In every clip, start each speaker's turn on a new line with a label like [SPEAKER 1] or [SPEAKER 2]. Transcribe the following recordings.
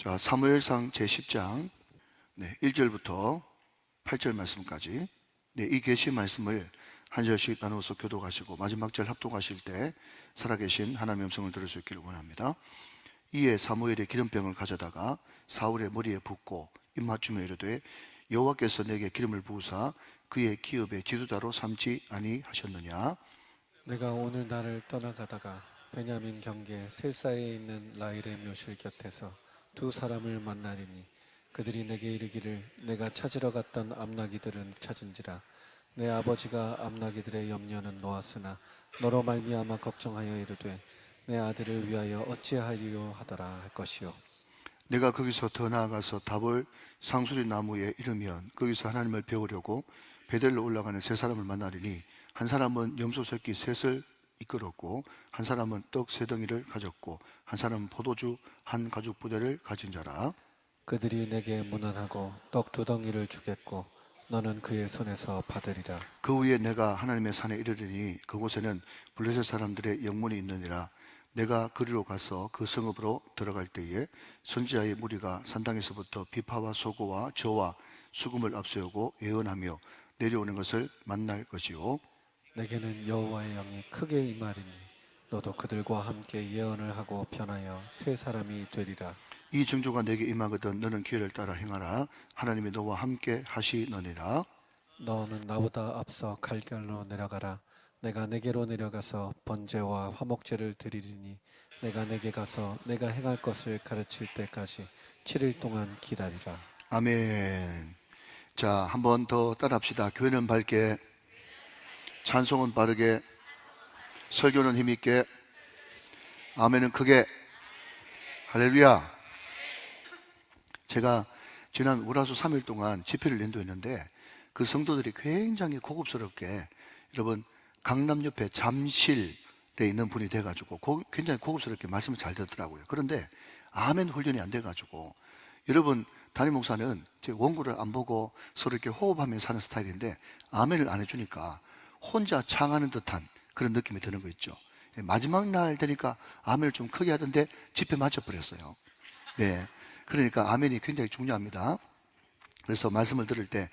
[SPEAKER 1] 자, 사무엘상 제10장 1절부터 8절 말씀까지 이 계시 말씀을 한 절씩 나누어서 교독하시고 마지막 절 합독하실 때 살아계신 하나님의 음성을 들을 수 있기를 원합니다. 이에 사무엘이 기름병을 가져다가 사울의 머리에 붓고 입맞춤에 이르되 여호와께서 내게 기름을 부으사 그의 기업의 지도자로 삼지 아니하셨느냐.
[SPEAKER 2] 내가 오늘 나를 떠나가다가 베냐민 경계 셀사에 있는 라일의 묘실 곁에서 두 사람을 만나리니 그들이 내게 이르기를 내가 찾으러 갔던 암나기들은 찾은지라. 내 아버지가 암나기들의 염려는 놓았으나 너로 말미암아 걱정하여 이르되 내 아들을 위하여 어찌하리요 하더라 할 것이요.
[SPEAKER 1] 내가 거기서 더 나아가서 다볼 상수리 나무에 이르면 거기서 하나님을 배우려고 베델로 올라가는 세 사람을 만나리니 한 사람은 염소 새끼 셋을 이끌었고 한 사람은 떡 세 덩이를 가졌고 한 사람은 포도주 한 가죽 부대를 가진 자라.
[SPEAKER 2] 그들이 내게 문안하고 떡 두 덩이를 주겠고 너는 그의 손에서 받으리라.
[SPEAKER 1] 그 후에 내가 하나님의 산에 이르리니 그곳에는 블레셋 사람들의 영문이 있느니라. 내가 그리로 가서 그 성읍으로 들어갈 때에 선지자의 무리가 산당에서부터 비파와 소고와 저와 수금을 앞세우고 예언하며 내려오는 것을 만날 것이요.
[SPEAKER 2] 내게는 여호와의 영이 크게 임하리니 너도 그들과 함께 예언을 하고 변하여 새 사람이 되리라.
[SPEAKER 1] 이 징조가 내게 임하거든 너는 기회를 따라 행하라. 하나님이 너와 함께 하시느니라.
[SPEAKER 2] 너는 나보다 앞서 갈갈로 내려가라. 내가 내게로 내려가서 번제와 화목제를 드리리니 내가 내게 가서 내가 행할 것을 가르칠 때까지 7일 동안 기다리라.
[SPEAKER 1] 아멘. 자, 한 번 더 따라합시다. 교회는 밝게, 찬송은 빠르게, 설교는 힘있게, 아멘은 크게. 할렐루야. 제가 지난 월화수 3일 동안 집회를 인도했는데 그 성도들이 굉장히 고급스럽게, 여러분 강남 옆에 잠실에 있는 분이 돼가지고 굉장히 고급스럽게 말씀을 잘 듣더라고요. 그런데 아멘 훈련이 안 돼가지고, 여러분 담임 목사는 제 원고를 안 보고 서로 이렇게 호흡하면서 사는 스타일인데 아멘을 안 해주니까 혼자 창하는 듯한 그런 느낌이 드는 거 있죠. 마지막 날 되니까 아멘을 좀 크게 하던데 집회 맞춰버렸어요. 네, 그러니까 아멘이 굉장히 중요합니다. 그래서 말씀을 들을 때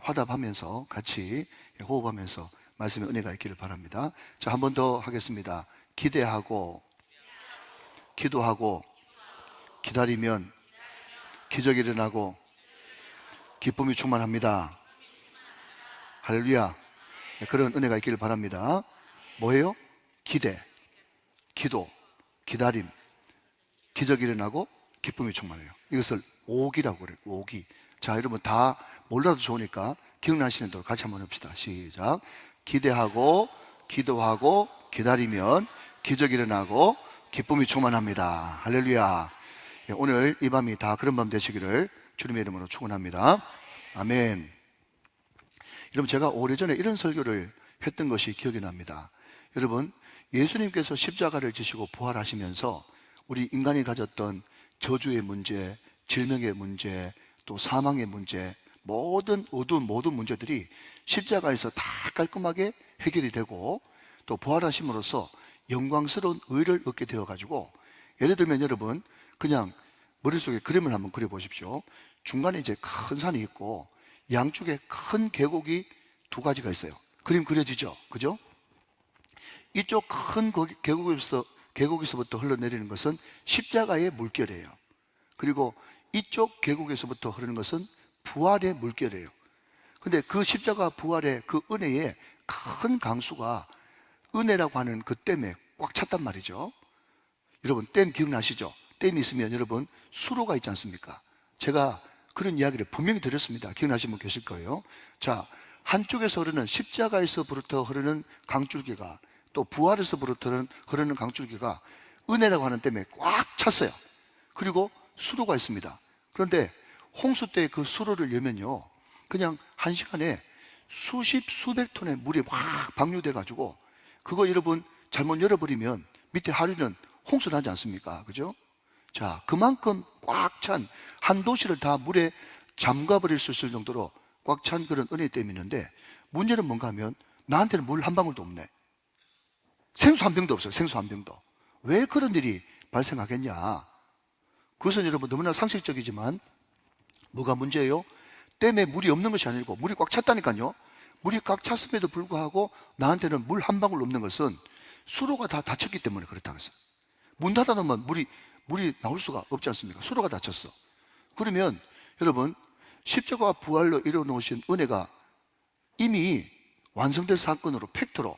[SPEAKER 1] 화답하면서 같이 호흡하면서 말씀의 은혜가 있기를 바랍니다. 자, 한 번 더 하겠습니다. 기대하고 기도하고 기다리면 기적이 일어나고 기쁨이 충만합니다. 할렐루야. 그런 은혜가 있기를 바랍니다. 뭐예요? 기대, 기도, 기다림, 기적이 일어나고 기쁨이 충만해요. 이것을 오기라고 그래요. 오기. 자, 여러분 다 몰라도 좋으니까 기억나시는 대로 같이 한번 합시다. 시작. 기대하고 기도하고 기다리면 기적이 일어나고 기쁨이 충만합니다. 할렐루야. 오늘 이 밤이 다 그런 밤 되시기를 주님의 이름으로 축원합니다. 아멘. 여러분, 제가 오래전에 이런 설교를 했던 것이 기억이 납니다. 여러분, 예수님께서 십자가를 지시고 부활하시면서 우리 인간이 가졌던 저주의 문제, 질병의 문제, 또 사망의 문제, 모든 어두운 모든 문제들이 십자가에서 다 깔끔하게 해결이 되고 또 부활하심으로써 영광스러운 의를 얻게 되어가지고, 예를 들면 여러분 그냥 머릿속에 그림을 한번 그려보십시오. 중간에 이제 큰 산이 있고 양쪽에 큰 계곡이 두 가지가 있어요. 그림 그려지죠? 그죠? 이쪽 큰 계곡에서부터 흘러내리는 것은 십자가의 물결이에요. 그리고 이쪽 계곡에서부터 흐르는 것은 부활의 물결이에요. 근데 그 십자가 부활의 그 은혜의 큰 강수가 은혜라고 하는 그 댐에 꽉 찼단 말이죠. 여러분 댐 기억나시죠? 댐이 있으면 여러분 수로가 있지 않습니까? 제가 그런 이야기를 분명히 드렸습니다. 기억나시는 분 계실 거예요. 자, 한쪽에서 흐르는 십자가에서부터 흐르는 강줄기가 또 부활에서부터 흐르는 강줄기가 은혜라고 하는 댐에 꽉 찼어요. 그리고 수로가 있습니다. 그런데 홍수 때 그 수로를 열면요, 그냥 한 시간에 수십 수백 톤의 물이 확 방류돼 가지고 그거 여러분 잘못 열어버리면 밑에 하류는 홍수 나지 않습니까? 그죠? 자, 그만큼 꽉 찬 한 도시를 다 물에 잠가버릴 수 있을 정도로 꽉 찬 그런 은혜댐이 있는데, 문제는 뭔가 하면 나한테는 물 한 방울도 없네. 생수 한 병도 없어요. 생수 한 병도. 왜 그런 일이 발생하겠냐? 그것은 여러분 너무나 상식적이지만 뭐가 문제예요? 댐에 물이 없는 것이 아니고 물이 꽉 찼다니까요. 물이 꽉 찼음에도 불구하고 나한테는 물 한 방울 없는 것은 수로가 다 닫혔기 때문에 그렇다고 했어요. 문 닫아놓으면 물이 나올 수가 없지 않습니까? 수로가 닫혔어. 그러면 여러분 십자가와 부활로 이루어놓으신 은혜가 이미 완성된 사건으로 팩트로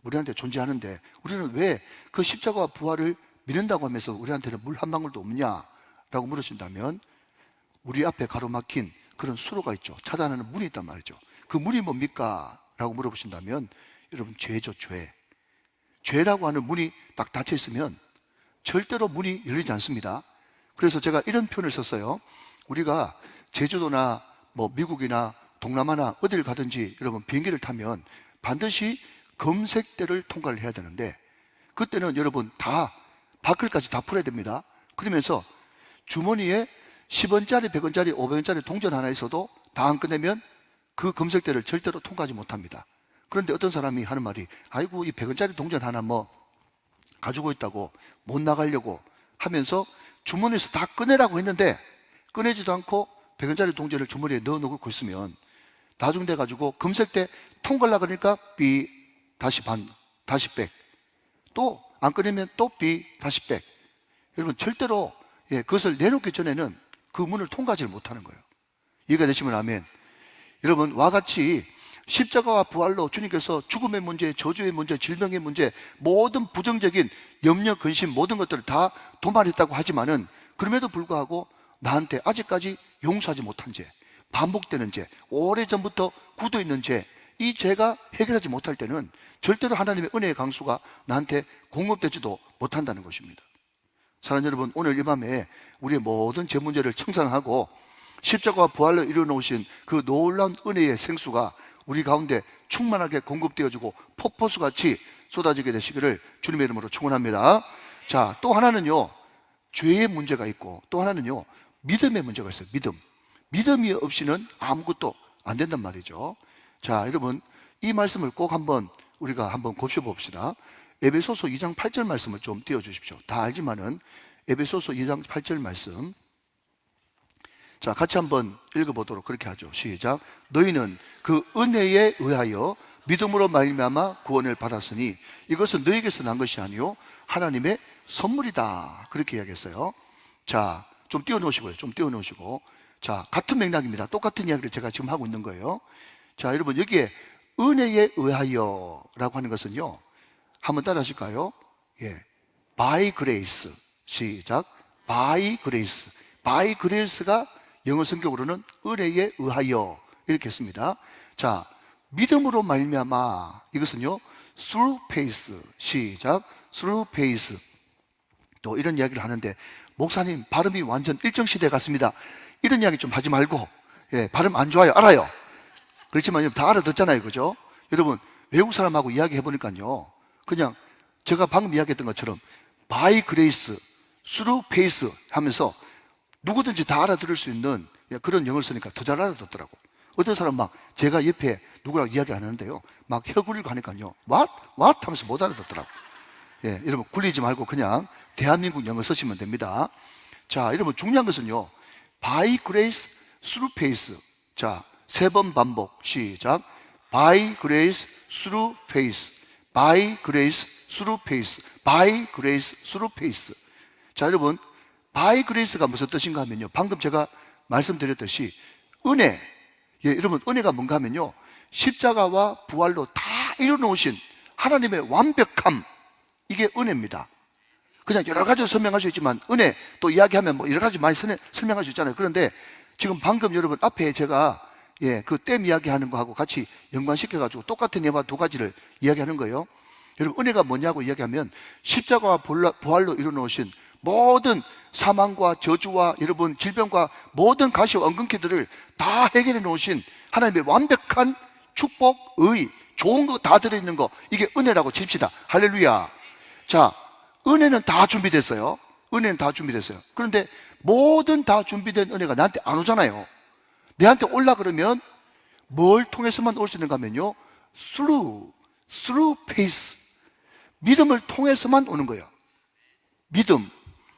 [SPEAKER 1] 우리한테 존재하는데 우리는 왜 그 십자가와 부활을 믿는다고 하면서 우리한테는 물 한 방울도 없냐라고 물으신다면 우리 앞에 가로막힌 그런 수로가 있죠. 차단하는 문이 있단 말이죠. 그 문이 뭡니까? 라고 물어보신다면 여러분 죄죠, 죄. 죄라고 하는 문이 딱 닫혀 있으면 절대로 문이 열리지 않습니다. 그래서 제가 이런 표현을 썼어요. 우리가 제주도나 뭐 미국이나 동남아나 어디를 가든지 여러분 비행기를 타면 반드시 검색대를 통과를 해야 되는데 그때는 여러분 다 바클까지 다 풀어야 됩니다. 그러면서 주머니에 10원짜리, 100원짜리, 500원짜리 동전 하나 있어도 다 안 꺼내면 그 검색대를 절대로 통과하지 못합니다. 그런데 어떤 사람이 하는 말이 아이고 이 100원짜리 동전 하나 뭐 가지고 있다고 못 나가려고 하면서 주머니에서 다 꺼내라고 했는데 꺼내지도 않고 100원짜리 동전을 주머니에 넣어놓고 있으면 나중 돼가지고 검색대 통과하려고 그러니까 B 다시 반 다시 백 또 안 꺼내면 또 B 다시 백. 여러분 절대로 그것을 내놓기 전에는 그 문을 통과하지 못하는 거예요. 이해가 되시면 아멘. 여러분 와 같이 십자가와 부활로 주님께서 죽음의 문제, 저주의 문제, 질병의 문제, 모든 부정적인 염려, 근심 모든 것들을 다 도말했다고 하지만은 그럼에도 불구하고 나한테 아직까지 용서하지 못한 죄, 반복되는 죄, 오래전부터 굳어있는 죄, 이 죄가 해결하지 못할 때는 절대로 하나님의 은혜의 강수가 나한테 공급되지도 못한다는 것입니다. 사랑하는 여러분, 오늘 이 밤에 우리의 모든 죄 문제를 청산하고 십자가와 부활로 이루어놓으신 그 놀라운 은혜의 생수가 우리 가운데 충만하게 공급되어지고 폭포수같이 쏟아지게 되시기를 주님의 이름으로 축원합니다. 자, 또 하나는요, 죄의 문제가 있고 또 하나는요, 믿음의 문제가 있어요. 믿음이 없이는 아무것도 안 된단 말이죠. 자, 여러분 이 말씀을 꼭 우리가 한번 고쳐봅시다. 에베소서 2장 8절 말씀을 좀 띄워주십시오. 다 알지만은 에베소서 2장 8절 말씀, 자 같이 한번 읽어보도록 그렇게 하죠. 시작. 너희는 그 은혜에 의하여 믿음으로 말미암아 구원을 받았으니 이것은 너희에게서 난 것이 아니요 하나님의 선물이다. 그렇게 이야기했어요. 자, 좀 띄워놓으시고요. 자, 같은 맥락입니다. 똑같은 이야기를 제가 지금 하고 있는 거예요. 자, 여러분 여기에 은혜에 의하여 라고 하는 것은요, 한번 따라 하실까요? by grace. 시작. by grace. by grace가 영어 성격으로는 은혜에 의하여 이렇게 했습니다. 자, 믿음으로 말미암아 이것은요 through faith. 시작. through faith. 또 이런 이야기를 하는데 목사님 발음이 완전 일정시대 같습니다. 이런 이야기 좀 하지 말고 발음 안 좋아요. 알아요. 그렇지만 다 알아듣잖아요. 그죠? 여러분 외국 사람하고 이야기해 보니까요 그냥 제가 방금 이야기했던 것처럼 by grace, through faith 하면서 누구든지 다 알아들을 수 있는 그런 영어를 쓰니까 더 잘 알아듣더라고. 어떤 사람 막 제가 옆에 누구랑 이야기 안 하는데요 막 혀 굴리고 하니까요 what 하면서 못 알아듣더라고. 여러분 굴리지 말고 그냥 대한민국 영어 쓰시면 됩니다. 자, 여러분 중요한 것은요 by grace, through faith. 자, 3번 반복. 시작. by grace, through faith. by grace, through faith. by grace, through faith. 자, 여러분 by grace가 무슨 뜻인가 하면요 방금 제가 말씀드렸듯이 은혜. 여러분 은혜가 뭔가 하면요 십자가와 부활로 다 이루어놓으신 하나님의 완벽함, 이게 은혜입니다. 그냥 여러 가지로 설명할 수 있지만 은혜 또 이야기하면 뭐 여러 가지 많이 설명할 수 있잖아요. 그런데 지금 방금 여러분 앞에 제가 그 댐 이야기하는 거하고 같이 연관시켜가지고 똑같은 예와 2가지를 이야기하는 거예요. 여러분 은혜가 뭐냐고 이야기하면 십자가와 부활로 이루어놓으신 모든 사망과 저주와 여러분 질병과 모든 가시와 엉겅퀴들을 다 해결해 놓으신 하나님의 완벽한 축복, 의, 좋은 거 다 들어있는 거, 이게 은혜라고 칩시다. 할렐루야. 자, 은혜는 다 준비됐어요. 그런데 모든 다 준비된 은혜가 나한테 안 오잖아요. 내한테 올라 그러면 뭘 통해서만 올 수 있는가 하면요 through faith. 믿음을 통해서만 오는 거예요. 믿음.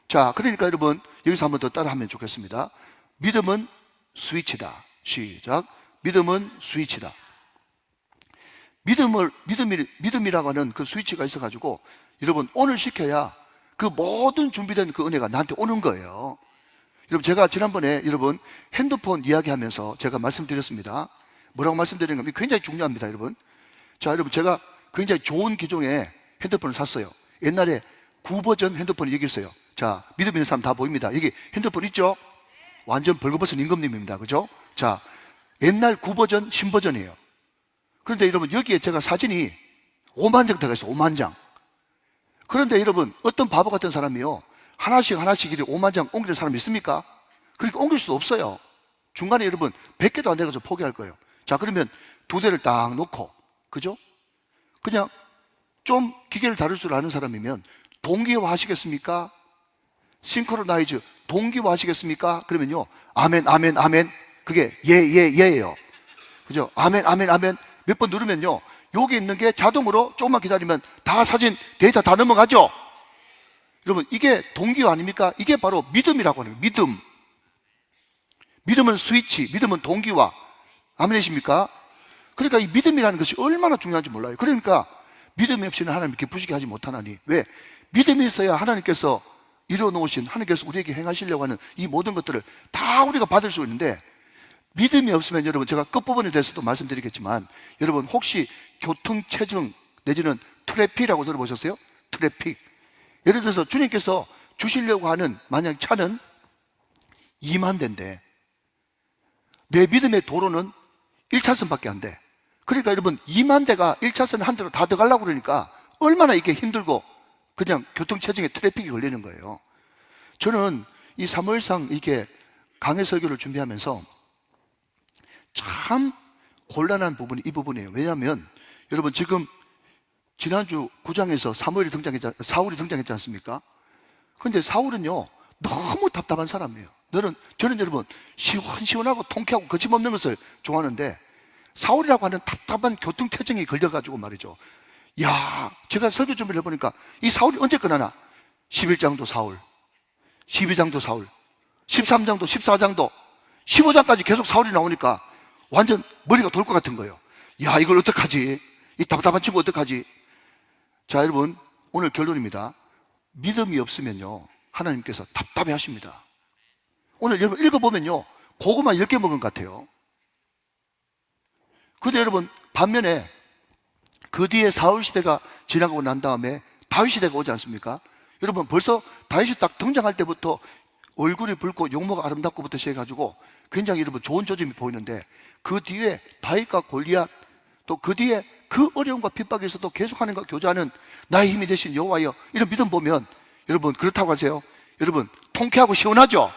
[SPEAKER 1] 자, 그러니까 여러분 여기서 한번 더 따라하면 좋겠습니다. 믿음은 스위치다. 시작. 믿음은 스위치다. 믿음이라고 하는 그 스위치가 있어가지고 여러분 오늘 시켜야 그 모든 준비된 그 은혜가 나한테 오는 거예요. 여러분 제가 지난번에 여러분 핸드폰 이야기하면서 제가 말씀드렸습니다. 뭐라고 말씀드리는 겁니까? 굉장히 중요합니다, 여러분. 자, 여러분 제가 굉장히 좋은 기종의 핸드폰을 샀어요. 옛날에 9버전 핸드폰이 여기 있어요. 자, 믿음 있는 사람 다 보입니다. 여기 핸드폰 있죠? 완전 벌거벗은 임금님입니다. 그죠? 자, 옛날 9버전, 신버전이에요. 그런데 여러분 여기에 제가 사진이 5만 장 들어가 있어요. 5만 장. 그런데 여러분 어떤 바보 같은 사람이요, 하나씩 이렇게 5만 장 옮기는 사람이 있습니까? 그러니까 옮길 수도 없어요. 중간에 여러분 100개도 안 돼가지고 포기할 거예요. 자, 그러면 두 대를 딱 놓고, 그죠? 그냥 좀 기계를 다룰 줄 아는 사람이면 동기화 하시겠습니까? 싱크로나이즈 동기화 하시겠습니까? 그러면요, 아멘, 아멘, 아멘. 그게 예예예예요. 그죠? 아멘, 아멘, 아멘. 몇 번 누르면요, 여기 있는 게 자동으로 조금만 기다리면 다 사진 데이터 다 넘어가죠? 여러분 이게 동기화 아닙니까? 이게 바로 믿음이라고 하는 거예요. 믿음. 믿음은 스위치, 믿음은 동기화. 아멘이십니까? 그러니까 이 믿음이라는 것이 얼마나 중요한지 몰라요. 그러니까 믿음이 없이는 하나님 기쁘시게 하지 못하나니. 왜? 믿음이 있어야 하나님께서 이뤄놓으신, 하나님께서 우리에게 행하시려고 하는 이 모든 것들을 다 우리가 받을 수 있는데, 믿음이 없으면 여러분 제가 끝부분에 대해서도 말씀드리겠지만, 여러분 혹시 교통체증 내지는 트래픽이라고 들어보셨어요? 트래픽. 예를 들어서 주님께서 주시려고 하는 만약 차는 2만 대인데 내 믿음의 도로는 1차선밖에 안 돼. 그러니까 여러분 2만 대가 1차선 한 대로 다 들어가려고 그러니까 얼마나 이게 힘들고 그냥 교통체증에 트래픽이 걸리는 거예요. 저는 이 사무엘상 이게 강해 설교를 준비하면서 참 곤란한 부분이 이 부분이에요. 왜냐하면 여러분 지금 지난주 9장에서 사울이 등장했지 않습니까? 그런데 사울은요 너무 답답한 사람이에요. 저는 여러분 시원시원하고 통쾌하고 거침없는 것을 좋아하는데, 사울이라고 하는 답답한 교통체증이 걸려가지고 말이죠. 야, 제가 설교 준비를 해보니까 이 사울이 언제 끝나나? 11장도 사울, 12장도 사울, 13장도 14장도 15장까지 계속 사울이 나오니까 완전 머리가 돌 것 같은 거예요. 야, 이걸 어떡하지? 이 답답한 친구 어떡하지? 자, 여러분 오늘 결론입니다. 믿음이 없으면요 하나님께서 답답해 하십니다. 오늘 여러분 읽어보면요 고구마 10개 먹은 것 같아요. 그런데 여러분 반면에 그 뒤에 사울 시대가 지나가고 난 다음에 다윗 시대가 오지 않습니까? 여러분 벌써 다윗이 딱 등장할 때부터 얼굴이 붉고 용모가 아름답고부터 시작해가지고 굉장히 여러분 좋은 조짐이 보이는데, 그 뒤에 다윗과 골리앗, 또 그 뒤에 그 어려움과 핍박에서도 계속하는 것 교제하는 나의 힘이 되신 여호와여, 이런 믿음 보면 여러분 그렇다고 하세요. 여러분 통쾌하고 시원하죠?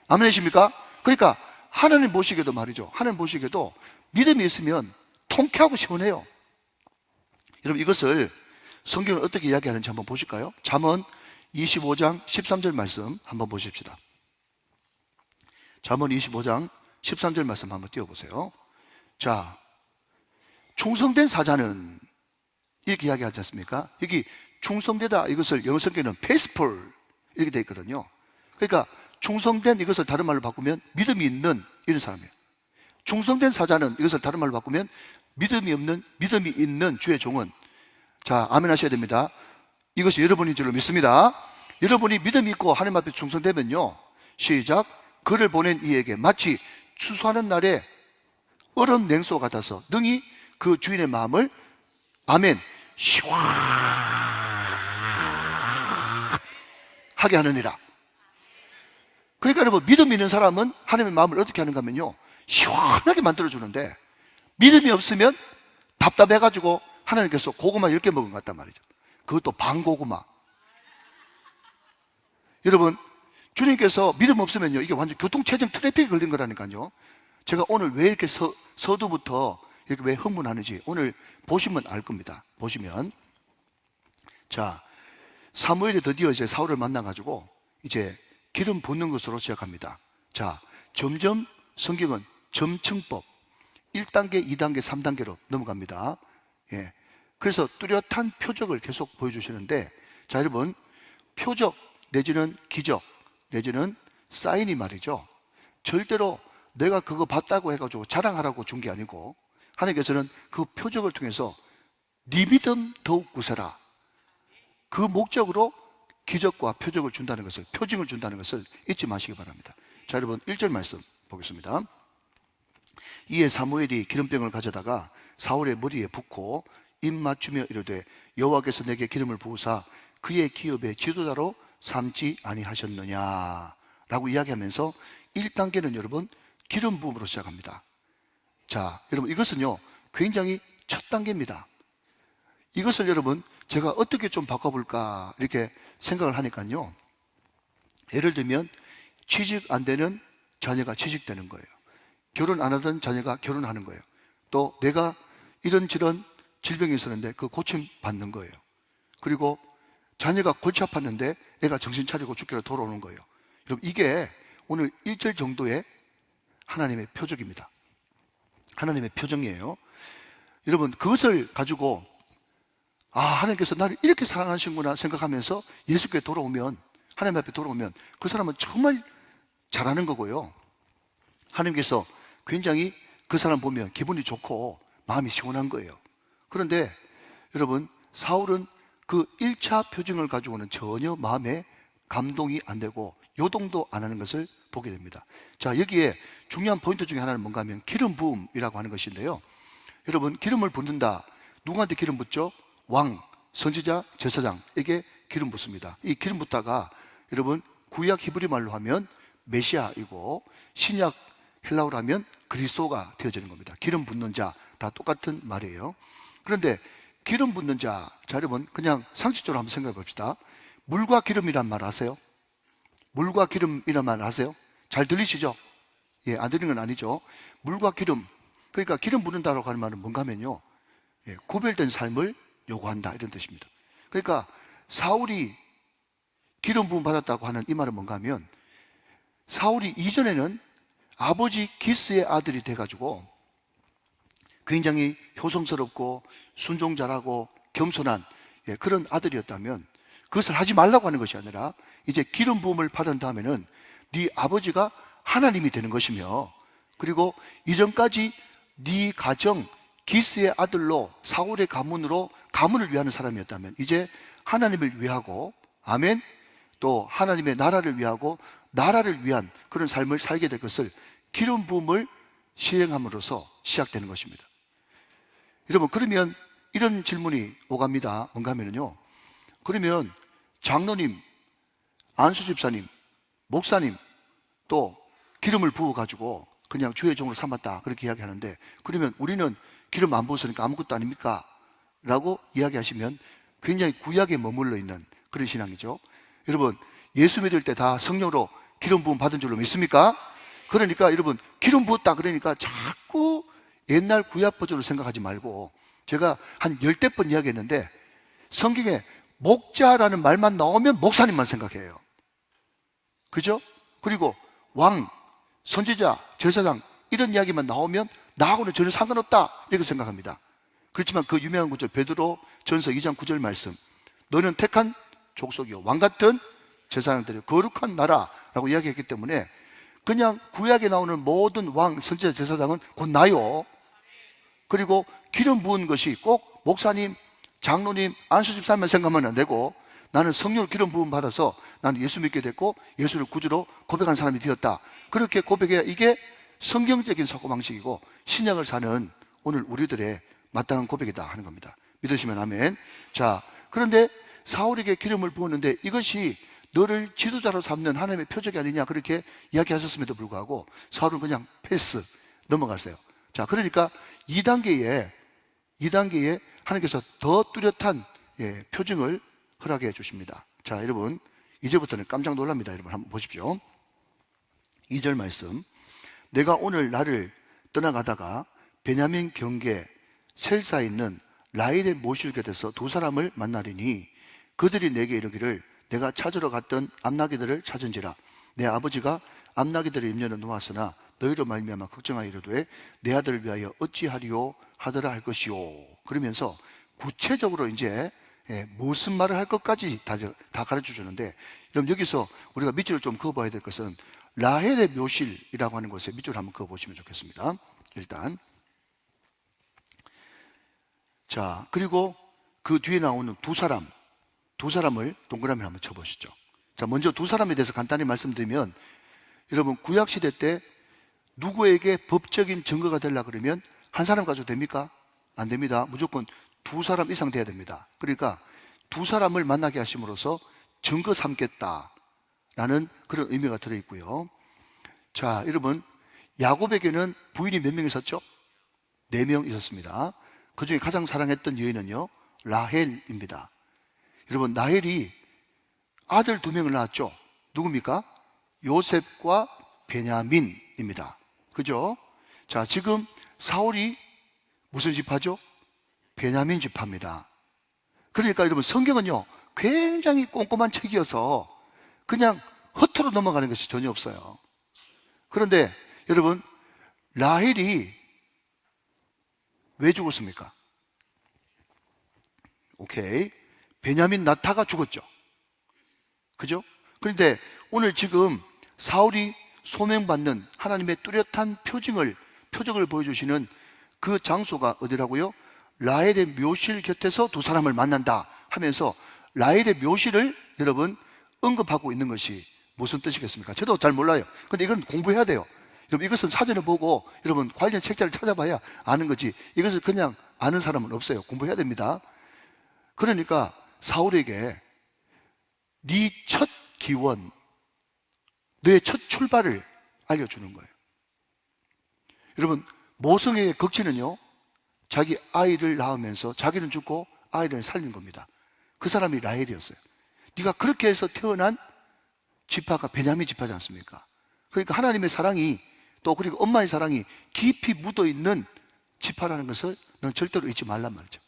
[SPEAKER 1] 아멘이십니까? 그러니까 하나님 보시기에도 말이죠, 하나님 보시기에도 믿음이 있으면 통쾌하고 시원해요. 여러분 이것을 성경을 어떻게 이야기하는지 한번 보실까요? 잠언 25장 13절 말씀 한번 보십시다. 잠언 25장 13절 말씀 한번 띄워보세요. 자, 충성된 사자는 이렇게 이야기하지 않습니까? 여기 충성되다, 이것을 영어 성경에는 faithful 이렇게 되어 있거든요. 그러니까 충성된 이것을 다른 말로 바꾸면 믿음이 있는 이런 사람이에요. 충성된 사자는 이것을 다른 말로 바꾸면 믿음이 있는 주의 종은, 자, 아멘 하셔야 됩니다. 이것이 여러분인 줄로 믿습니다. 여러분이 믿음이 있고 하나님 앞에 충성되면요, 시작, 그를 보낸 이에게 마치 추수하는 날에 얼음 냉소 같아서 능히 그 주인의 마음을, 아멘, 시원하게 하느니라. 그러니까 여러분 믿음 있는 사람은 하나님의 마음을 어떻게 하는가 하면요 시원하게 만들어주는데, 믿음이 없으면 답답해가지고 하나님께서 고구마 10개 먹은 것 같단 말이죠. 그것도 반고구마. 여러분 주님께서 믿음 없으면요 이게 완전 교통체증 트래픽이 걸린 거라니까요. 제가 오늘 왜 이렇게 서두부터 이렇게 왜 흥분하는지 오늘 보시면 알 겁니다. 보시면, 자, 사무엘이 드디어 이제 사울을 만나가지고 이제 기름 붓는 것으로 시작합니다. 자, 점점 성경은 점층법 1단계, 2단계, 3단계로 넘어갑니다. 예. 그래서 뚜렷한 표적을 계속 보여주시는데, 자, 여러분, 표적 내지는 기적, 내지는 사인이 말이죠. 절대로 내가 그거 봤다고 해가지고 자랑하라고 준 게 아니고 하나님께서는 그 표적을 통해서 네 믿음 더욱 굳세라. 그 목적으로 기적과 표적을 준다는 것을, 표징을 준다는 것을 잊지 마시기 바랍니다. 자, 여러분 1절 말씀 보겠습니다. 이에 사무엘이 기름병을 가져다가 사울의 머리에 붓고 입 맞추며 이르되 여호와께서 내게 기름을 부으사 그의 기업의 지도자로 삼지 아니하셨느냐 라고 이야기하면서 1단계는 여러분 기름 부음으로 시작합니다. 자, 여러분 이것은요 굉장히 첫 단계입니다. 이것을 여러분 제가 어떻게 좀 바꿔볼까 이렇게 생각을 하니까요, 예를 들면 취직 안 되는 자녀가 취직되는 거예요. 결혼 안 하던 자녀가 결혼하는 거예요. 또 내가 이런저런 질병이 있었는데 그 고침 받는 거예요. 그리고 자녀가 골치 아팠는데 애가 정신 차리고 죽기로 돌아오는 거예요. 여러분 이게 오늘 1절 정도의 하나님의 표적입니다. 하나님의 표정이에요. 여러분 그것을 가지고 하나님께서 나를 이렇게 사랑하시는구나 생각하면서 예수께 돌아오면, 하나님 앞에 돌아오면 그 사람은 정말 잘하는 거고요. 하나님께서 굉장히 그 사람 보면 기분이 좋고 마음이 시원한 거예요. 그런데 여러분 사울은 그 1차 표징을 가지고는 전혀 마음에 감동이 안 되고 요동도 안 하는 것을 보게 됩니다. 자, 여기에 중요한 포인트 중에 하나는 뭔가 하면 기름 부음이라고 하는 것인데요, 여러분 기름을 붓는다. 누구한테 기름 붓죠? 왕, 선지자, 제사장에게 기름 붓습니다. 이 기름 붓다가 여러분 구약 히브리 말로 하면 메시아이고 신약 헬라어로 하면 그리스도가 되어지는 겁니다. 기름 붓는 자 다 똑같은 말이에요. 그런데 기름 붓는 자, 여러분 그냥 상식적으로 한번 생각해 봅시다. 물과 기름이란 말 아세요? 물과 기름이란 말 아세요? 잘 들리시죠? 예, 안 들리는 건 아니죠. 물과 기름, 그러니까 기름 붓는다라고 하는 말은 뭔가 하면요, 구별된 삶을 요구한다 이런 뜻입니다. 그러니까 사울이 기름 부음 받았다고 하는 이 말은 뭔가 하면, 사울이 이전에는 아버지 기스의 아들이 돼가지고 굉장히 효성스럽고 순종 잘하고 겸손한 그런 아들이었다면 그것을 하지 말라고 하는 것이 아니라 이제 기름 부음을 받은 다음에는 네 아버지가 하나님이 되는 것이며, 그리고 이전까지 네 가정 기스의 아들로 사울의 가문으로 가문을 위하는 사람이었다면 이제 하나님을 위하고, 아멘, 또 하나님의 나라를 위하고 나라를 위한 그런 삶을 살게 될 것을 기름 부음을 시행함으로써 시작되는 것입니다. 여러분 그러면 이런 질문이 오갑니다. 뭔가 하면요, 그러면 장로님, 안수 집사님, 목사님 또 기름을 부어가지고 그냥 주의 종으로 삼았다 그렇게 이야기하는데, 그러면 우리는 기름 안 부었으니까 아무것도 아닙니까? 라고 이야기하시면 굉장히 구약에 머물러 있는 그런 신앙이죠. 여러분 예수 믿을 때 다 성령으로 기름 부음 받은 줄로 믿습니까? 그러니까 여러분 기름 부었다 그러니까 자꾸 옛날 구약 버전으로 생각하지 말고, 제가 한 10대 번 이야기했는데 성경에 목자라는 말만 나오면 목사님만 생각해요. 그죠? 그리고 왕, 선지자, 제사장 이런 이야기만 나오면 나하고는 전혀 상관없다 이렇게 생각합니다. 그렇지만 그 유명한 구절 베드로 전서 2장 9절 말씀, 너는 택한 족속이요 왕 같은 제사장들이 거룩한 나라라고 이야기했기 때문에 그냥 구약에 나오는 모든 왕, 선지자, 제사장은 곧 나요. 그리고 기름 부은 것이 꼭 목사님, 장로님, 안수집사님만 생각하면 안 되고, 나는 성령으로 기름 부음 받아서 나는 예수 믿게 됐고 예수를 구주로 고백한 사람이 되었다, 그렇게 고백해야 이게 성경적인 사고방식이고 신약을 사는 오늘 우리들의 마땅한 고백이다 하는 겁니다. 믿으시면 아멘. 자, 그런데 사울에게 기름을 부었는데 이것이 너를 지도자로 삼는 하나님의 표적이 아니냐 그렇게 이야기하셨음에도 불구하고 사울은 그냥 패스, 넘어갔어요. 자, 그러니까 2단계에 하나님께서 더 뚜렷한 표징을 허락해 주십니다. 자, 여러분 이제부터는 깜짝 놀랍니다. 여러분 한번 보십시오. 2절 말씀, 내가 오늘 나를 떠나가다가 베냐민 경계 셀사에 있는 라헬의 모실 곁에서 두 사람을 만나리니 그들이 내게 이르기를 내가 찾으러 갔던 암나기들을 찾은지라. 내 아버지가 암나기들의 염려는 놓았으나 너희로 말미암아 걱정하여 이르되 내 아들을 위하여 어찌하리요 하더라 할 것이요. 그러면서 구체적으로 이제 무슨 말을 할 것까지 다 가르쳐 주는데, 그럼 여기서 우리가 밑줄을 좀 그어봐야 될 것은 라헬의 묘실이라고 하는 곳에 밑줄을 한번 그어보시면 좋겠습니다. 일단 자, 그리고 그 뒤에 나오는 두 사람을 동그라미를 한번 쳐보시죠. 자, 먼저 두 사람에 대해서 간단히 말씀드리면, 여러분 구약시대 때 누구에게 법적인 증거가 되려고 그러면 한 사람 가지고 됩니까? 안 됩니다. 무조건 두 사람 이상 돼야 됩니다. 그러니까 두 사람을 만나게 하심으로써 증거 삼겠다라는 그런 의미가 들어있고요. 자, 여러분 야곱에게는 부인이 몇 명 있었죠? 4명 있었습니다. 그 중에 가장 사랑했던 여인은요, 라헬입니다. 여러분 라헬이 아들 2명을 낳았죠. 누굽니까? 요셉과 베냐민입니다. 그죠? 자, 지금 사울이 무슨 지파죠? 베냐민 지파입니다. 그러니까 여러분 성경은요 굉장히 꼼꼼한 책이어서 그냥 허투루 넘어가는 것이 전혀 없어요. 그런데 여러분 라헬이 왜 죽었습니까? 오케이, 베냐민 나타가 죽었죠. 그죠? 그런데 오늘 지금 사울이 소명받는 하나님의 뚜렷한 표적을 보여주시는 그 장소가 어디라고요? 라헬의 묘실 곁에서 두 사람을 만난다 하면서 라헬의 묘실을 여러분 언급하고 있는 것이 무슨 뜻이겠습니까? 저도 잘 몰라요. 근데 이건 공부해야 돼요. 여러분 이것은 사전을 보고 여러분 관련 책자를 찾아봐야 아는 거지, 이것을 그냥 아는 사람은 없어요. 공부해야 됩니다. 그러니까 사울에게 네 첫 기원, 너의 첫 출발을 알려주는 거예요. 여러분 모성애의 극치는요 자기 아이를 낳으면서 자기는 죽고 아이를 살린 겁니다. 그 사람이 라헬이었어요. 네가 그렇게 해서 태어난 지파가 베냐민 지파지 않습니까? 그러니까 하나님의 사랑이 또 그리고 엄마의 사랑이 깊이 묻어있는 지파라는 것을 넌 절대로 잊지 말란 말이죠.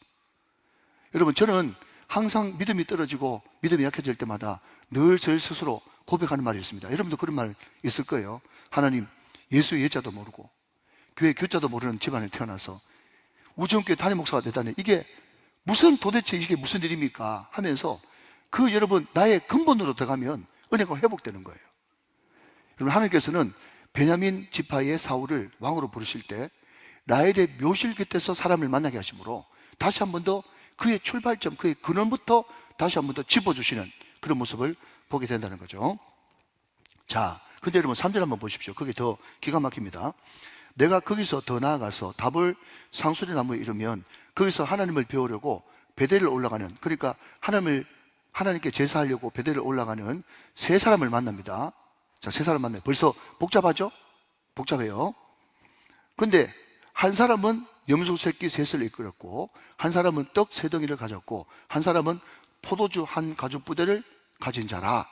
[SPEAKER 1] 여러분 저는 항상 믿음이 떨어지고 믿음이 약해질 때마다 늘 저 스스로 고백하는 말이 있습니다. 여러분도 그런 말 있을 거예요. 하나님, 예수의 예자도 모르고 교회 교자도 모르는 집안에 태어나서 우정교회 담임 목사가 되다니 이게 도대체 이게 무슨 일입니까? 하면서 그 여러분 나의 근본으로 들어가면 은혜가 회복되는 거예요. 여러분 하나님께서는 베냐민 지파의 사울을 왕으로 부르실 때 라헬의 묘실 곁에서 사람을 만나게 하심으로 다시 한 번 더 그의 출발점, 그의 근원부터 다시 한 번 더 짚어주시는 그런 모습을 보게 된다는 거죠. 자, 근데 여러분 3절 한번 보십시오. 그게 더 기가 막힙니다. 내가 거기서 더 나아가서 답을 상수리 나무에 이르면 거기서 하나님을 배우려고 베델을 올라가는, 그러니까 하나님께 제사하려고 베델을 올라가는 세 사람을 만납니다. 자, 세 사람 만나요. 벌써 복잡하죠? 복잡해요. 근데 한 사람은 염소 새끼 셋을 이끌었고, 한 사람은 떡 3덩이를 가졌고, 한 사람은 포도주 한 가죽 부대를 가진 자라.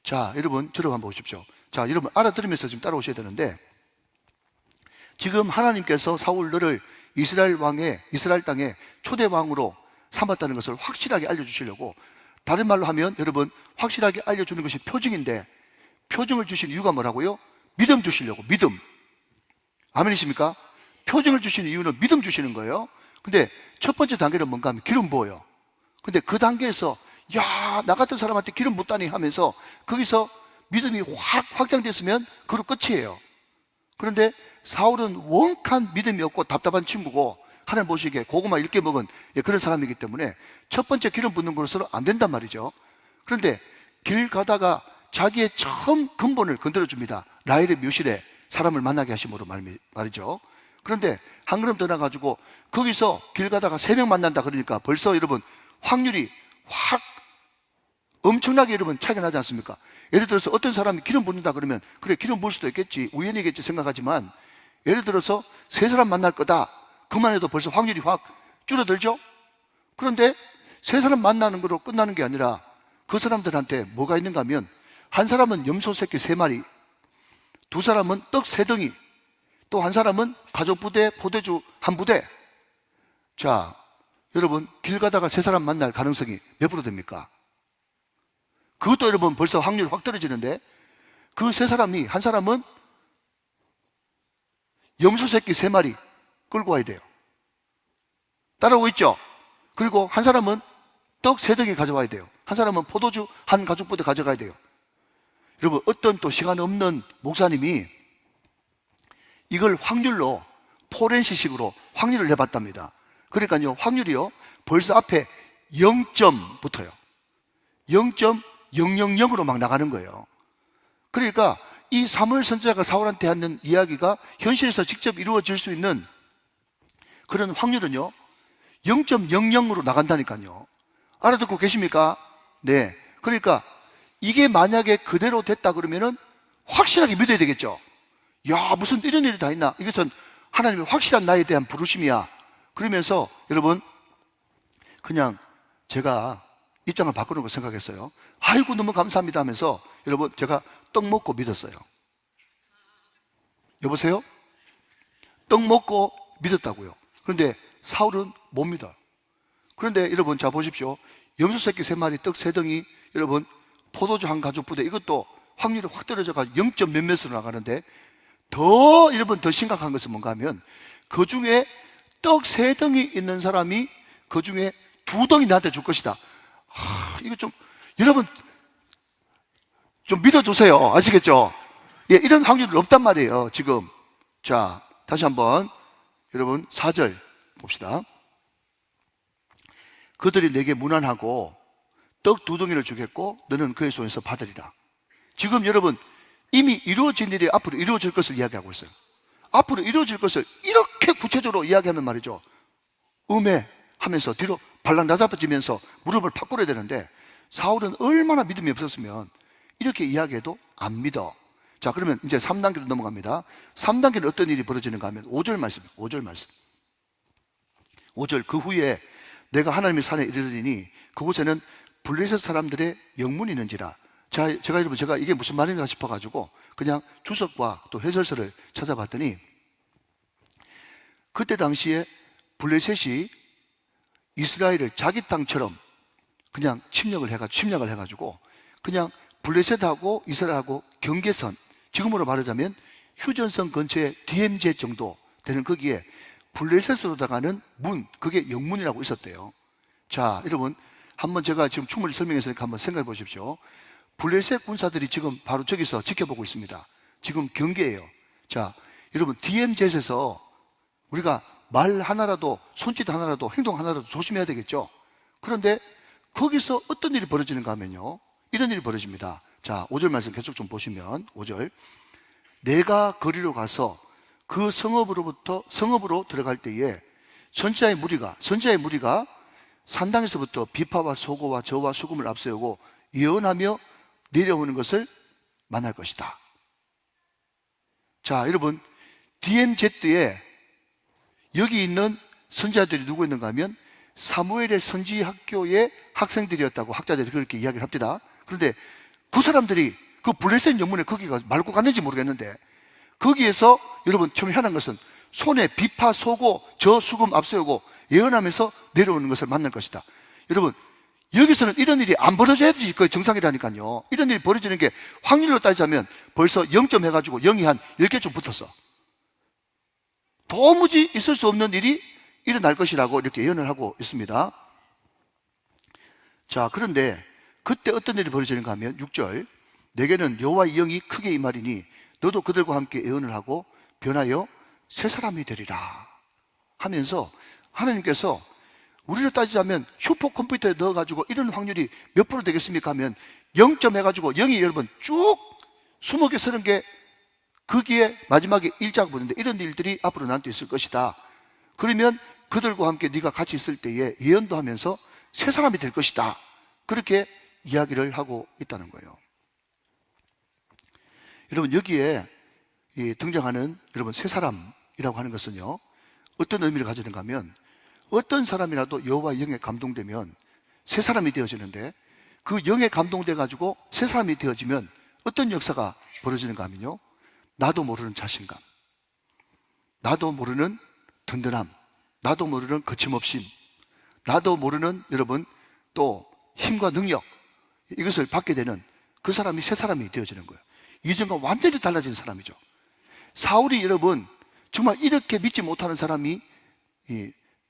[SPEAKER 1] 자, 여러분 저를 한번 보십시오. 자, 여러분 알아들으면서 지금 따라오셔야 되는데, 지금 하나님께서 사울 너를 이스라엘 땅에 초대 왕으로 삼았다는 것을 확실하게 알려주시려고, 다른 말로 하면 여러분 확실하게 알려주는 것이 표징인데, 표징을 주신 이유가 뭐라고요? 믿음 주시려고. 믿음. 아멘이십니까? 표징을 주시는 이유는 믿음 주시는 거예요. 근데 첫 번째 단계는 뭔가 하면 기름 부어요. 근데 그 단계에서 야, 나 같은 사람한테 기름 붓다니 하면서 거기서 믿음이 확 확장됐으면 그로 끝이에요. 그런데 사울은 원칸 믿음이 없고 답답한 친구고 하나님 보시기에 고구마 10개 먹은 그런 사람이기 때문에 첫 번째 기름 붓는 것으로는 안 된단 말이죠. 그런데 길 가다가 자기의 처음 근본을 건드려줍니다. 라헬의 묘실에 사람을 만나게 하심으로 말이죠. 그런데 한 걸음 더 나가지고 거기서 길 가다가 3명 만난다 그러니까 벌써 여러분 확률이 확 엄청나게 여러분 차이가 나지 않습니까? 예를 들어서 어떤 사람이 기름 붓는다 그러면 그래 기름 부을 수도 있겠지, 우연이겠지 생각하지만, 예를 들어서 3사람 만날 거다 그만 해도 벌써 확률이 확 줄어들죠. 그런데 3사람 만나는 거로 끝나는 게 아니라 그 사람들한테 뭐가 있는가 하면, 한 사람은 염소 새끼 3마리, 두 사람은 떡 3덩이, 또 한 사람은 가족 부대 포도주 한 부대. 자, 여러분 길 가다가 3사람 만날 가능성이 몇 프로 됩니까? 그것도 여러분 벌써 확률이 확 떨어지는데, 그 3사람이, 한 사람은 염소 새끼 3마리 끌고 와야 돼요. 따라오고 있죠? 그리고 한 사람은 떡 3덩이 가져와야 돼요. 한 사람은 포도주 한 가죽부대 가져가야 돼요. 여러분, 어떤 또 시간 없는 목사님이 이걸 확률로, 포렌시식으로 확률을 해봤답니다. 그러니까요, 확률이요, 벌써 앞에 0점 붙어요. 0.000으로 막 나가는 거예요. 그러니까 이 사무엘 선지자가 사울한테 하는 이야기가 현실에서 직접 이루어질 수 있는 그런 확률은요, 0.00으로 나간다니까요. 알아듣고 계십니까? 네. 그러니까 이게 만약에 그대로 됐다 그러면은 확실하게 믿어야 되겠죠. 야, 무슨 이런 일이 다 있나? 이것은 하나님의 확실한 나에 대한 부르심이야. 그러면서 여러분, 그냥 제가 입장을 바꾸는 거 생각했어요. 아이고, 너무 감사합니다 하면서 여러분, 제가 떡 먹고 믿었어요. 여보세요? 떡 먹고 믿었다고요. 그런데 사울은 못 믿어요. 그런데 여러분, 자 보십시오. 염소 새끼 3마리, 떡 3덩이, 여러분, 포도주 한 가죽 부대, 이것도 확률이 확 떨어져가지고 0점 몇몇으로 나가는데, 더 여러분, 더 심각한 것은 뭔가 하면 그 중에 떡 3덩이 있는 사람이 그 중에 2덩이 나한테 줄 것이다. 이거 좀 여러분 좀 믿어주세요. 아시겠죠? 예, 이런 확률은 없단 말이에요 지금. 자, 다시 한번 여러분 4절 봅시다. 그들이 내게 문안하고 떡 2덩이를 주겠고 너는 그의 손에서 받으리라. 지금 여러분, 이미 이루어진 일이 앞으로 이루어질 것을 이야기하고 있어요. 앞으로 이루어질 것을 이렇게 구체적으로 이야기하면 말이죠, 하면서 뒤로 발랑 나잡아지면서 무릎을 팍 꿇어야 되는데, 사울은 얼마나 믿음이 없었으면 이렇게 이야기해도 안 믿어. 자, 그러면 이제 3단계로 넘어갑니다. 3단계는 어떤 일이 벌어지는가 하면 5절 말씀. 5절, 그 후에 내가 하나님의 산에 이르르니 그곳에는 블레셋 사람들의 영문이 있는지라. 제가 이게 무슨 말인가 싶어가지고 그냥 주석과 또 해설서를 찾아봤더니, 그때 당시에 블레셋이 이스라엘을 자기 땅처럼 그냥 침략을 해가지고 그냥 블레셋하고 이스라엘하고 경계선, 지금으로 말하자면 휴전선 근처에 DMZ 정도 되는 거기에 블레셋으로 나가는 문, 그게 영문이라고 있었대요. 자, 여러분, 한번 제가 지금 충분히 설명했으니까 한번 생각해 보십시오. 블레셋 군사들이 지금 바로 저기서 지켜보고 있습니다. 지금 경계예요. 자, 여러분, DMZ에서 우리가 말 하나라도, 손짓 하나라도, 행동 하나라도 조심해야 되겠죠. 그런데 거기서 어떤 일이 벌어지는가 하면요, 이런 일이 벌어집니다. 자, 5절 말씀 계속 좀 보시면, 5절, 내가 거리로 가서 그 성읍으로 들어갈 때에 선지자의 무리가 산당에서부터 비파와 소고와 저와 수금을 앞세우고 예언하며 내려오는 것을 만날 것이다. 자, 여러분, DMZ에 여기 있는 선지자들이 누구 있는가 하면 사무엘의 선지학교의 학생들이었다고 학자들이 그렇게 이야기를 합니다. 그런데 그 사람들이 그 블레셋 영문에 거기가 말고 갔는지 모르겠는데, 거기에서 여러분 처음 희한한 것은 손에 비파, 소고, 저, 수금 앞세우고 예언하면서 내려오는 것을 만날 것이다. 여러분, 여기서는 이런 일이 안 벌어져야지 거의 정상이라니까요. 이런 일이 벌어지는 게 확률로 따지자면 벌써 0점 해가지고 0이 한 10개쯤 붙었어. 도무지 있을 수 없는 일이 일어날 것이라고 이렇게 예언을 하고 있습니다. 자, 그런데 그때 어떤 일이 벌어지는가 하면 6절, 내게는 여호와의 영이 크게 임하리니 너도 그들과 함께 예언을 하고 변하여 새 사람이 되리라 하면서, 하나님께서 우리를 따지자면 슈퍼컴퓨터에 넣어가지고 이런 확률이 몇 프로 되겠습니까 하면 0점 해가지고 0이 여러분 쭉 20개, 30개 거기에 마지막에 일자가 붙는데, 이런 일들이 앞으로 나한테 있을 것이다. 그러면 그들과 함께 네가 같이 있을 때에 예언도 하면서 새 사람이 될 것이다. 그렇게 이야기를 하고 있다는 거예요. 여러분, 여기에 등장하는 여러분 새 사람이라고 하는 것은요, 어떤 의미를 가지는가 하면, 어떤 사람이라도 여호와의 영에 감동되면 새 사람이 되어지는데, 그 영에 감동돼 가지고 새 사람이 되어지면 어떤 역사가 벌어지는가 하면요, 나도 모르는 자신감, 나도 모르는 든든함, 나도 모르는 거침없임, 나도 모르는 여러분 또 힘과 능력, 이것을 받게 되는 그 사람이 새 사람이 되어지는 거예요. 이전과 완전히 달라진 사람이죠. 사울이 여러분 정말 이렇게 믿지 못하는 사람이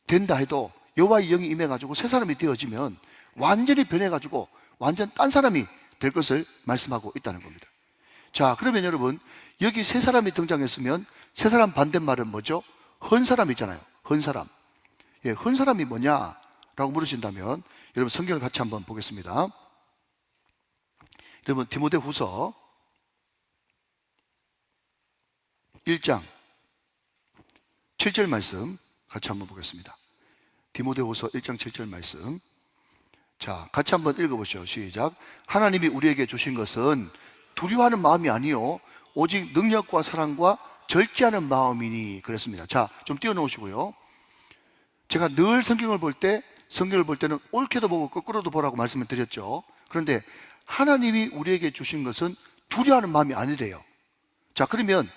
[SPEAKER 1] 된다 해도 여호와의 영이 임해가지고 새 사람이 되어지면 완전히 변해가지고 완전 딴 사람이 될 것을 말씀하고 있다는 겁니다. 자, 그러면 여러분, 여기 세 사람이 등장했으면 세 사람 반대말은 뭐죠? 헌 사람이잖아요. 헌 사람. 예, 헌 사람이 뭐냐라고 물으신다면 여러분 성경을 같이 한번 보겠습니다. 여러분 디모데후서 1장 7절 말씀 같이 한번 보겠습니다. 디모데후서 1장 7절 말씀. 자, 같이 한번 읽어보시죠. 시작. 하나님이 우리에게 주신 것은 두려워하는 마음이 아니요 오직 능력과 사랑과 절제하는 마음이니 그랬습니다. 자, 좀 띄워놓으시고요. 제가 늘 성경을 볼 때는 옳게도 보고 거꾸로도 보라고 말씀을 드렸죠. 그런데 하나님이 우리에게 주신 것은 두려워하는 마음이 아니래요. 자, 그러면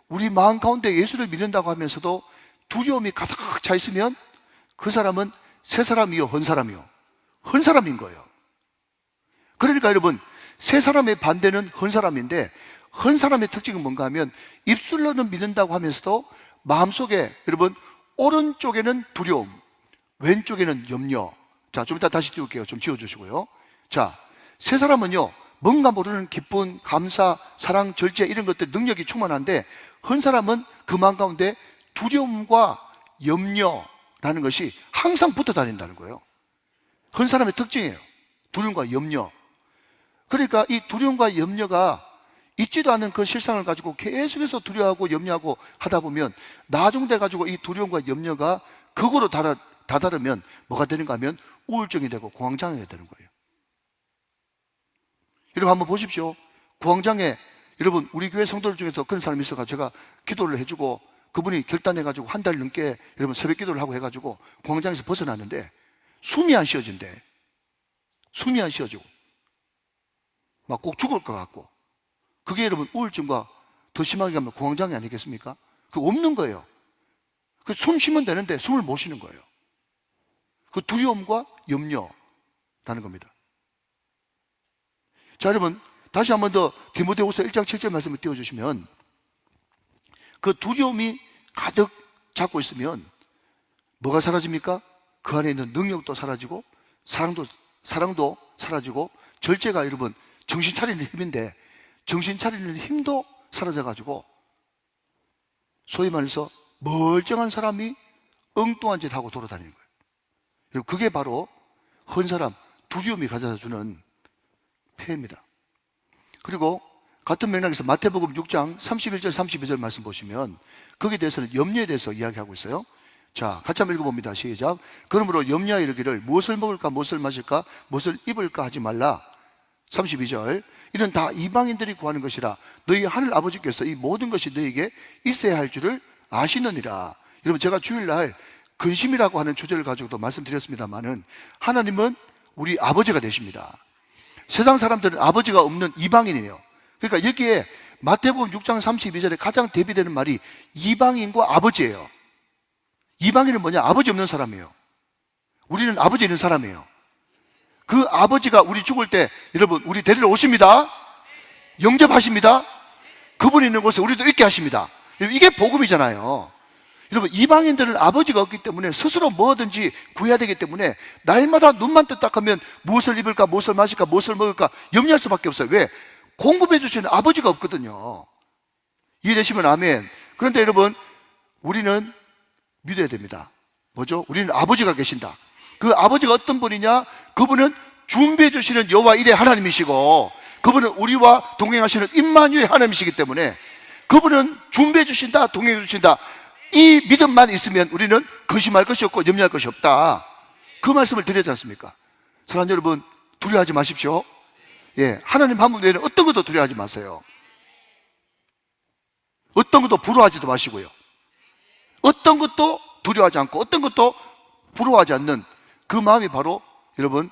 [SPEAKER 1] 우리 마음 가운데 예수를 믿는다고 하면서도 두려움이 가득 차 있으면 그 사람은 새 사람이요, 헌 사람이요? 헌 사람인 거예요. 그러니까 여러분, 새 사람의 반대는 헌 사람인데, 헌 사람의 특징은 뭔가 하면 입술로는 믿는다고 하면서도 마음속에 여러분 오른쪽에는 두려움, 왼쪽에는 염려. 자, 좀 이따 다시 띄울게요. 좀 지워주시고요. 자, 새 사람은요 뭔가 모르는 기쁨, 감사, 사랑, 절제 이런 것들 능력이 충만한데, 헌 사람은 그 마음 가운데 두려움과 염려라는 것이 항상 붙어 다닌다는 거예요. 헌 사람의 특징이에요. 두려움과 염려. 그러니까 이 두려움과 염려가 있지도 않은 그 실상을 가지고 계속해서 두려워하고 염려하고 하다 보면 나중돼 가지고 이 두려움과 염려가 극으로 다다르면 뭐가 되는가 하면 우울증이 되고 공황장애가 되는 거예요. 여러분 한번 보십시오. 공황장애, 여러분 우리 교회 성도들 중에서 그런 사람이 있어가지고 제가 기도를 해주고 그분이 결단해가지고 한 달 넘게 여러분 새벽 기도를 하고 해가지고 공황장애에서 벗어났는데 숨이 안 쉬어진대. 숨이 안 쉬어지고 막 꼭 죽을 것 같고, 그게 여러분 우울증과 더 심하게 가면 공황장애 아니겠습니까? 그거 없는 거예요. 그 숨 쉬면 되는데 숨을 못 쉬는 거예요. 그 두려움과 염려라는 겁니다. 자, 여러분 다시 한 번 더 디모데후서 1장 7절 말씀을 띄워주시면, 그 두려움이 가득 잡고 있으면 뭐가 사라집니까? 그 안에 있는 능력도 사라지고 사랑도 사라지고, 절제가 여러분 정신 차리는 힘인데 정신 차리는 힘도 사라져가지고 소위 말해서 멀쩡한 사람이 엉뚱한 짓 하고 돌아다니는 거예요. 그리고 그게 바로 헌 사람, 두려움이 가져다주는 폐해입니다. 그리고 같은 맥락에서 마태복음 6장 31절 32절 말씀 보시면 거기에 대해서는 염려에 대해서 이야기하고 있어요. 자, 같이 한번 읽어봅니다. 시작. 그러므로 염려하여 이르기를 무엇을 먹을까 무엇을 마실까 무엇을 입을까 하지 말라. 32절. 이는 다 이방인들이 구하는 것이라 너희 하늘 아버지께서 이 모든 것이 너희에게 있어야 할 줄을 아시느니라. 여러분 제가 주일날 근심이라고 하는 주제를 가지고도 말씀드렸습니다만은 하나님은 우리 아버지가 되십니다. 세상 사람들은 아버지가 없는 이방인이에요. 그러니까 여기에 마태복음 6장 32절에 가장 대비되는 말이 이방인과 아버지예요. 이방인은 뭐냐? 아버지 없는 사람이에요. 우리는 아버지 있는 사람이에요. 그 아버지가 우리 죽을 때 여러분 우리 데리러 오십니다. 영접하십니다. 그분이 있는 곳에 우리도 있게 하십니다. 이게 복음이잖아요. 여러분 이방인들은 아버지가 없기 때문에 스스로 뭐든지 구해야 되기 때문에 날마다 눈만 떴다 하면 무엇을 입을까 무엇을 마실까 무엇을 먹을까 염려할 수밖에 없어요. 왜? 공급해 주시는 아버지가 없거든요. 이해되시면 아멘. 그런데 여러분 우리는 믿어야 됩니다. 뭐죠? 우리는 아버지가 계신다. 그 아버지가 어떤 분이냐? 그분은 준비해 주시는 여호와 일의 하나님이시고 그분은 우리와 동행하시는 임마누엘 하나님이시기 때문에 그분은 준비해 주신다, 동행해 주신다. 이 믿음만 있으면 우리는 근심할 것이 없고 염려할 것이 없다. 그 말씀을 드렸지 않습니까? 사랑하는 여러분, 두려워하지 마십시오. 예, 하나님 한 분 외에는 어떤 것도 두려워하지 마세요. 어떤 것도 부러워하지도 마시고요. 어떤 것도 두려워하지 않고 어떤 것도 부러워하지 않는 그 마음이 바로 여러분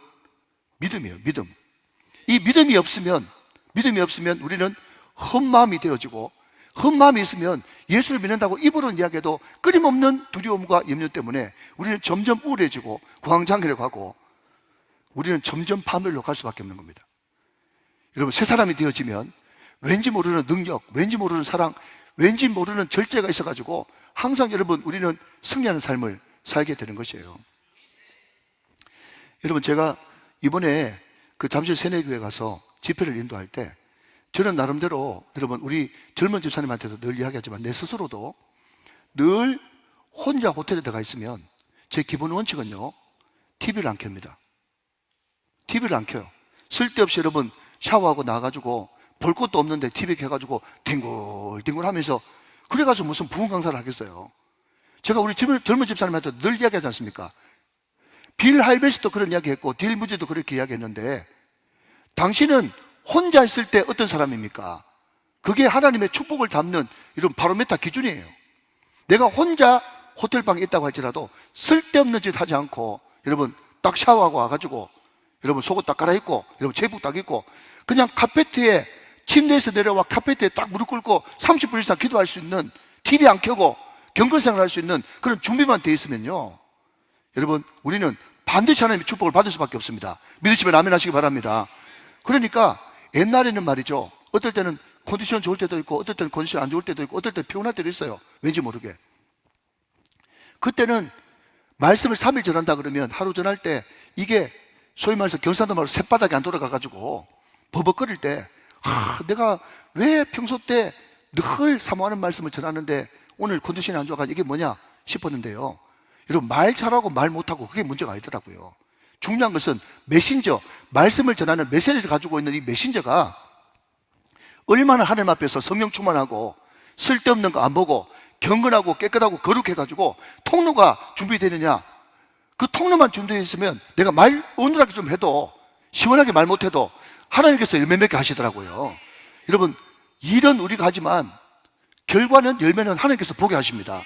[SPEAKER 1] 믿음이에요. 믿음. 이 믿음이 없으면 우리는 헛마음이 되어지고, 헛마음이 있으면 예수를 믿는다고 입으로는 이야기해도 끊임없는 두려움과 염려 때문에 우리는 점점 우울해지고 공황장애로 가고 우리는 점점 파멸로 갈 수밖에 없는 겁니다. 여러분 새 사람이 되어지면 왠지 모르는 능력, 왠지 모르는 사랑, 왠지 모르는 절제가 있어가지고 항상 여러분 우리는 승리하는 삶을 살게 되는 것이에요. 여러분 제가 이번에 그 잠실 세내교회 가서 집회를 인도할 때 저는 나름대로 여러분 우리 젊은 집사님한테도 늘 이야기하지만 내 스스로도 늘 혼자 호텔에 들어가 있으면 제 기본 원칙은요, TV를 안 켭니다. TV를 안 켜요. 쓸데없이 여러분 샤워하고 나가지고 볼 것도 없는데 TV 켜가지고 뒹굴뒹굴 하면서 그래가지고 무슨 부흥 강사를 하겠어요. 제가 우리 젊은 집사님한테 늘 이야기하지 않습니까? 빌 할베스도 그런 이야기 했고 딜 무디도 그렇게 이야기했는데 당신은 혼자 있을 때 어떤 사람입니까? 그게 하나님의 축복을 담는 이런 바로메타 기준이에요. 내가 혼자 호텔방에 있다고 할지라도 쓸데없는 짓 하지 않고 여러분 딱 샤워하고 와가지고 여러분 속옷 딱 갈아입고 여러분 제복 딱 입고 그냥 카페트에 침대에서 내려와 카페트에 딱 무릎 꿇고 30분 이상 기도할 수 있는 TV 안 켜고 경건생활 할 수 있는 그런 준비만 돼 있으면요, 여러분 우리는 반드시 하나님의 축복을 받을 수밖에 없습니다. 믿으시면 아멘 하시기 바랍니다. 그러니까 옛날에는 말이죠, 어떨 때는 컨디션 좋을 때도 있고 어떨 때는 컨디션 안 좋을 때도 있고 어떨 때 피곤할 때도 있어요. 왠지 모르게. 그때는 말씀을 3일 전한다 그러면 하루 전할 때 이게 소위 말해서 경상도 말로 쇳바닥이 안 돌아가가지고 버벅거릴 때 내가 왜 평소 때 늘 사모하는 말씀을 전하는데 오늘 컨디션이 안 좋아가지고 이게 뭐냐 싶었는데요, 여러분 말 잘하고 말 못하고 그게 문제가 아니더라고요. 중요한 것은 메신저, 말씀을 전하는 메시지를 가지고 있는 이 메신저가 얼마나 하나님 앞에서 성령 충만하고 쓸데없는 거 안 보고 경건하고 깨끗하고 거룩해가지고 통로가 준비되느냐. 그 통로만 준비되어 있으면 내가 말 어눌하게 좀 해도 시원하게 말 못해도 하나님께서 열매 맺게 하시더라고요. 여러분 일은 우리가 하지만 결과는 열매는 하나님께서 보게 하십니다.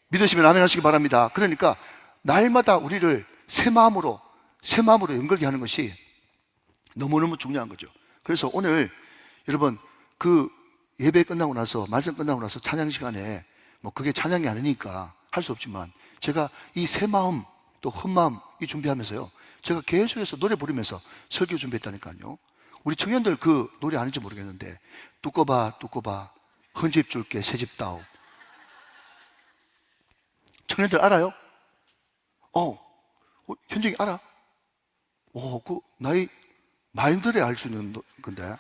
[SPEAKER 1] 믿으시면 아멘 하시기 바랍니다. 그러니까 날마다 우리를 새 마음으로 연결케 하는 것이 너무너무 중요한 거죠. 그래서 오늘 여러분 그 예배 끝나고 나서 말씀 끝나고 나서 찬양 시간에 뭐 그게 찬양이 아니니까 할 수 없지만 제가 이 새 마음 또 헛마음 이 준비하면서요, 제가 계속해서 노래 부르면서 설교 준비했다니까요. 우리 청년들 그 노래 아는지 모르겠는데 뚜꺼봐 헌집 줄게 새집 다오. 청년들 알아요? 현정이 알아? 그 나이 마인들에 알 수 있는 건데.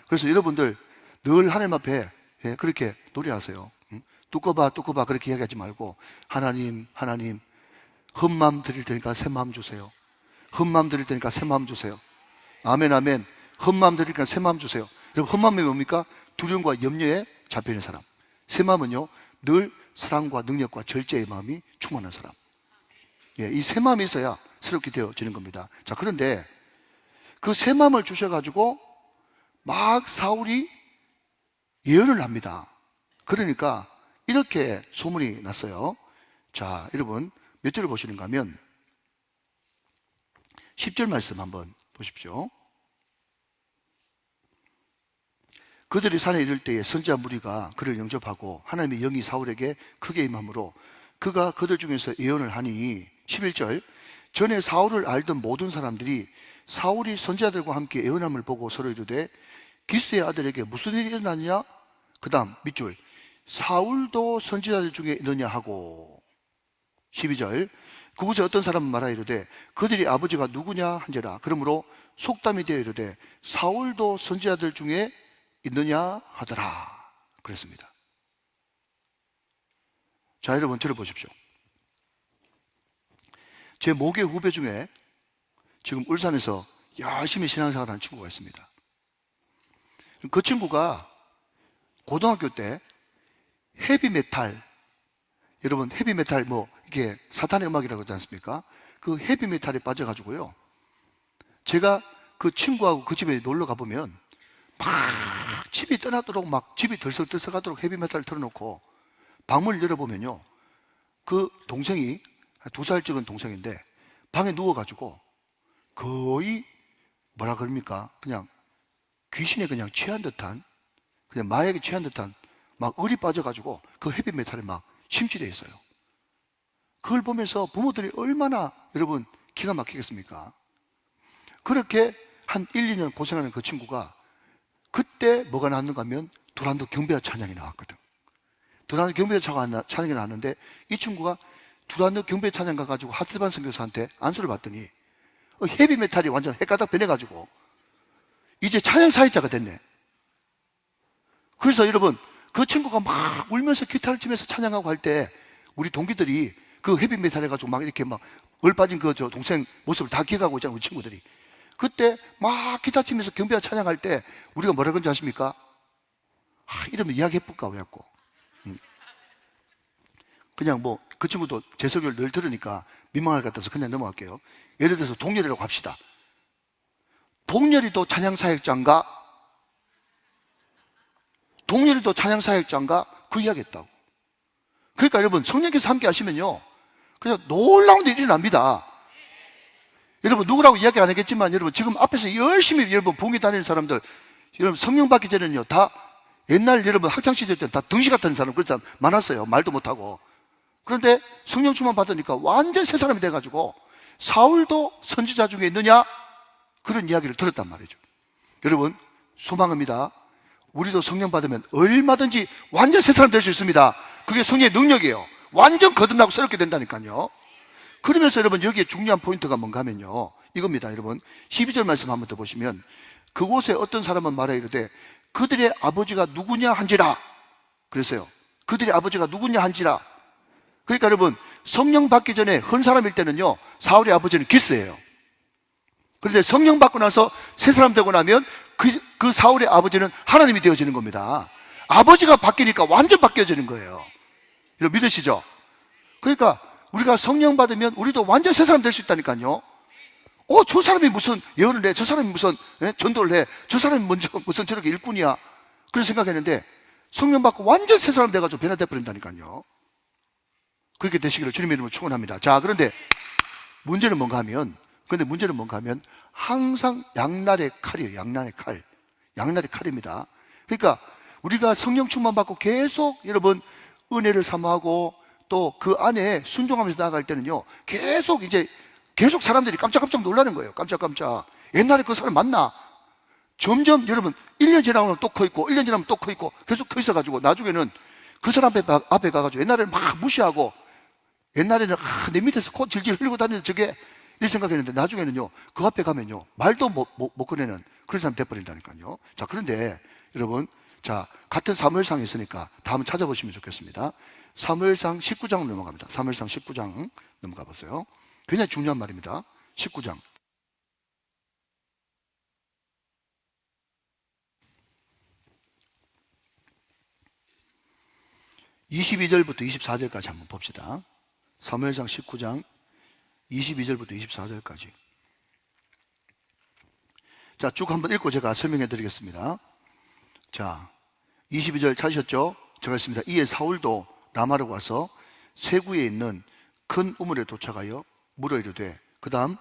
[SPEAKER 1] 그래서 여러분들 늘 하나님 앞에 그렇게 노래하세요. 뚜꺼봐 그렇게 이야기하지 말고 하나님 헛마음 드릴 테니까 새 마음 주세요. 헛마음 드릴 테니까 새 마음 주세요. 아멘. 헛마음 드릴 테니까 새 마음 주세요. 여러분 헛마음이 뭡니까? 두려움과 염려에 잡혀있는 사람. 새 마음은요 늘 사랑과 능력과 절제의 마음이 충만한 사람. 이 새 마음이 있어야 새롭게 되어지는 겁니다. 자, 그런데 그 새 마음을 주셔가지고 막 사울이 예언을 합니다. 그러니까 이렇게 소문이 났어요. 자, 여러분 몇 절을 보시는가 하면 10절 말씀 한번 보십시오. 그들이 산에 이를 때에 선지자 무리가 그를 영접하고 하나님의 영이 사울에게 크게 임함으로 그가 그들 중에서 예언을 하니 11절 전에 사울을 알던 모든 사람들이 사울이 선지자들과 함께 예언함을 보고 서로 이르되 기스의 아들에게 무슨 일이 일어났냐? 그 다음 밑줄 사울도 선지자들 중에 있느냐 하고 12절 그곳에 어떤 사람은 말하 이르되 그들이 아버지가 누구냐 한지라. 그러므로 속담이 되어 이르되 사울도 선지자들 중에 있느냐 하더라 그랬습니다. 자, 여러분 들어보십시오. 제 모계 후배 중에 지금 울산에서 열심히 신앙생활하는 친구가 있습니다. 그 친구가 고등학교 때 헤비메탈, 여러분 헤비메탈 뭐 이게 사탄의 음악이라고 하지 않습니까? 그 헤비메탈에 빠져가지고요, 제가 그 친구하고 그 집에 놀러 가보면 막 집이 떠나도록 막 집이 들썩들썩하도록 헤비메탈을 틀어놓고 방문을 열어보면요, 그 동생이 2살 적은 동생인데 방에 누워가지고 거의 뭐라 그럽니까? 그냥 귀신에 그냥 취한 듯한, 그냥 마약에 취한 듯한 막 을이 빠져가지고 그 헤비메탈에 막 심취되어 있어요. 그걸 보면서 부모들이 얼마나 여러분 기가 막히겠습니까? 그렇게 한 1, 2년 고생하는 그 친구가 그때 뭐가 나왔는가 하면 두란노 경배와 찬양이 나왔거든. 두란노 경배와 찬양이 나왔는데 이 친구가 두란노 경배 찬양 가가지고 하트반 선교사한테 안수를 받더니 헤비메탈이 완전 헷가닥 변해가지고 이제 찬양 사역자가 됐네. 그래서 여러분, 그 친구가 막 울면서 기타를 치면서 찬양하고 할 때 우리 동기들이 그 헤비메탈 해가지고 막 이렇게 막 얼빠진 그 저 동생 모습을 다 기억하고 있잖아요, 우리 친구들이. 그때 막 기타 치면서 경배와 찬양할 때 우리가 뭐라 그런지 아십니까? 이러면 이야기해볼까 왜 했고. 그냥 뭐 그 친구도 제 설교를 늘 들으니까 민망할 것 같아서 그냥 넘어갈게요. 예를 들어서 동열이라고 합시다. 동열이도 찬양사역자인가? 동열이도 찬양사역자인가? 그 이야기 했다고. 그러니까 여러분, 성령께서 함께 하시면요, 그냥 놀라운 일이 납니다. 여러분, 누구라고 이야기 안 하겠지만, 여러분, 지금 앞에서 열심히 여러분, 부흥회 다니는 사람들, 여러분, 성령 받기 전에는요, 다 옛날 여러분, 학창시절 때 다 등시 같은 사람, 그런 사람 많았어요. 말도 못하고. 그런데 성령 충만 받으니까 완전 새 사람이 돼가지고, 사울도 선지자 중에 있느냐? 그런 이야기를 들었단 말이죠. 여러분, 소망합니다. 우리도 성령 받으면 얼마든지 완전 새 사람 될 수 있습니다. 그게 성령의 능력이에요. 완전 거듭나고 새롭게 된다니까요. 그러면서 여러분, 여기에 중요한 포인트가 뭔가 하면요, 이겁니다. 여러분, 12절 말씀 한번 더 보시면, 그곳에 어떤 사람은 말하여 이르되 그들의 아버지가 누구냐 한지라. 그랬어요. 그들의 아버지가 누구냐 한지라. 그러니까 여러분, 성령 받기 전에 헌 사람일 때는요, 사울의 아버지는 기스예요. 그런데 성령 받고 나서 새 사람 되고 나면 그 사울의 아버지는 하나님이 되어지는 겁니다. 아버지가 바뀌니까 완전 바뀌어지는 거예요. 여러분 믿으시죠? 그러니까 우리가 성령 받으면 우리도 완전 새 사람 될 수 있다니까요. 저 사람이 무슨 예언을 해? 저 사람이 무슨 전도를 해? 저 사람이 먼저 무슨 저렇게 일꾼이야? 그런 생각했는데 성령 받고 완전 새 사람 돼가지고 변화돼 버린다니까요. 그렇게 되시기를 주님의 이름으로 축원합니다. 자, 그런데 문제는 뭔가 하면 항상 양날의 칼이에요. 양날의 칼. 양날의 칼입니다. 그러니까 우리가 성령 충만 받고 계속 여러분 은혜를 사모하고 또 그 안에 순종하면서 나아갈 때는요, 계속 사람들이 깜짝깜짝 놀라는 거예요. 깜짝깜짝. 옛날에 그 사람 맞나? 점점 여러분 1년 지나면 또 커 있고 1년 지나면 또 커 있고 계속 커 있어가지고 나중에는 그 사람 앞에 가가지고 옛날에는 막 무시하고 옛날에는 내 밑에서 코 질질 흘리고 다니는 저게 이 생각했는데 나중에는요, 그 앞에 가면요, 말도 못 꺼내는 그런 사람 돼버린다니까요. 자, 그런데 여러분, 자, 같은 사무엘상에 있으니까 다음 찾아보시면 좋겠습니다. 사무엘상 19장 넘어갑니다. 사무엘상 19장 넘어가 보세요. 굉장히 중요한 말입니다. 19장. (22절부터) (24절까지) 한번 봅시다. 사무엘상 19장 22절부터 24절까지. 자, 쭉 한번 읽고 제가 설명해 드리겠습니다. 자, 22절 찾으셨죠? 제가 했습니다. 이에 사울도 라마로 와서 세구에 있는 큰 우물에 도착하여 물어 이르되, 그 다음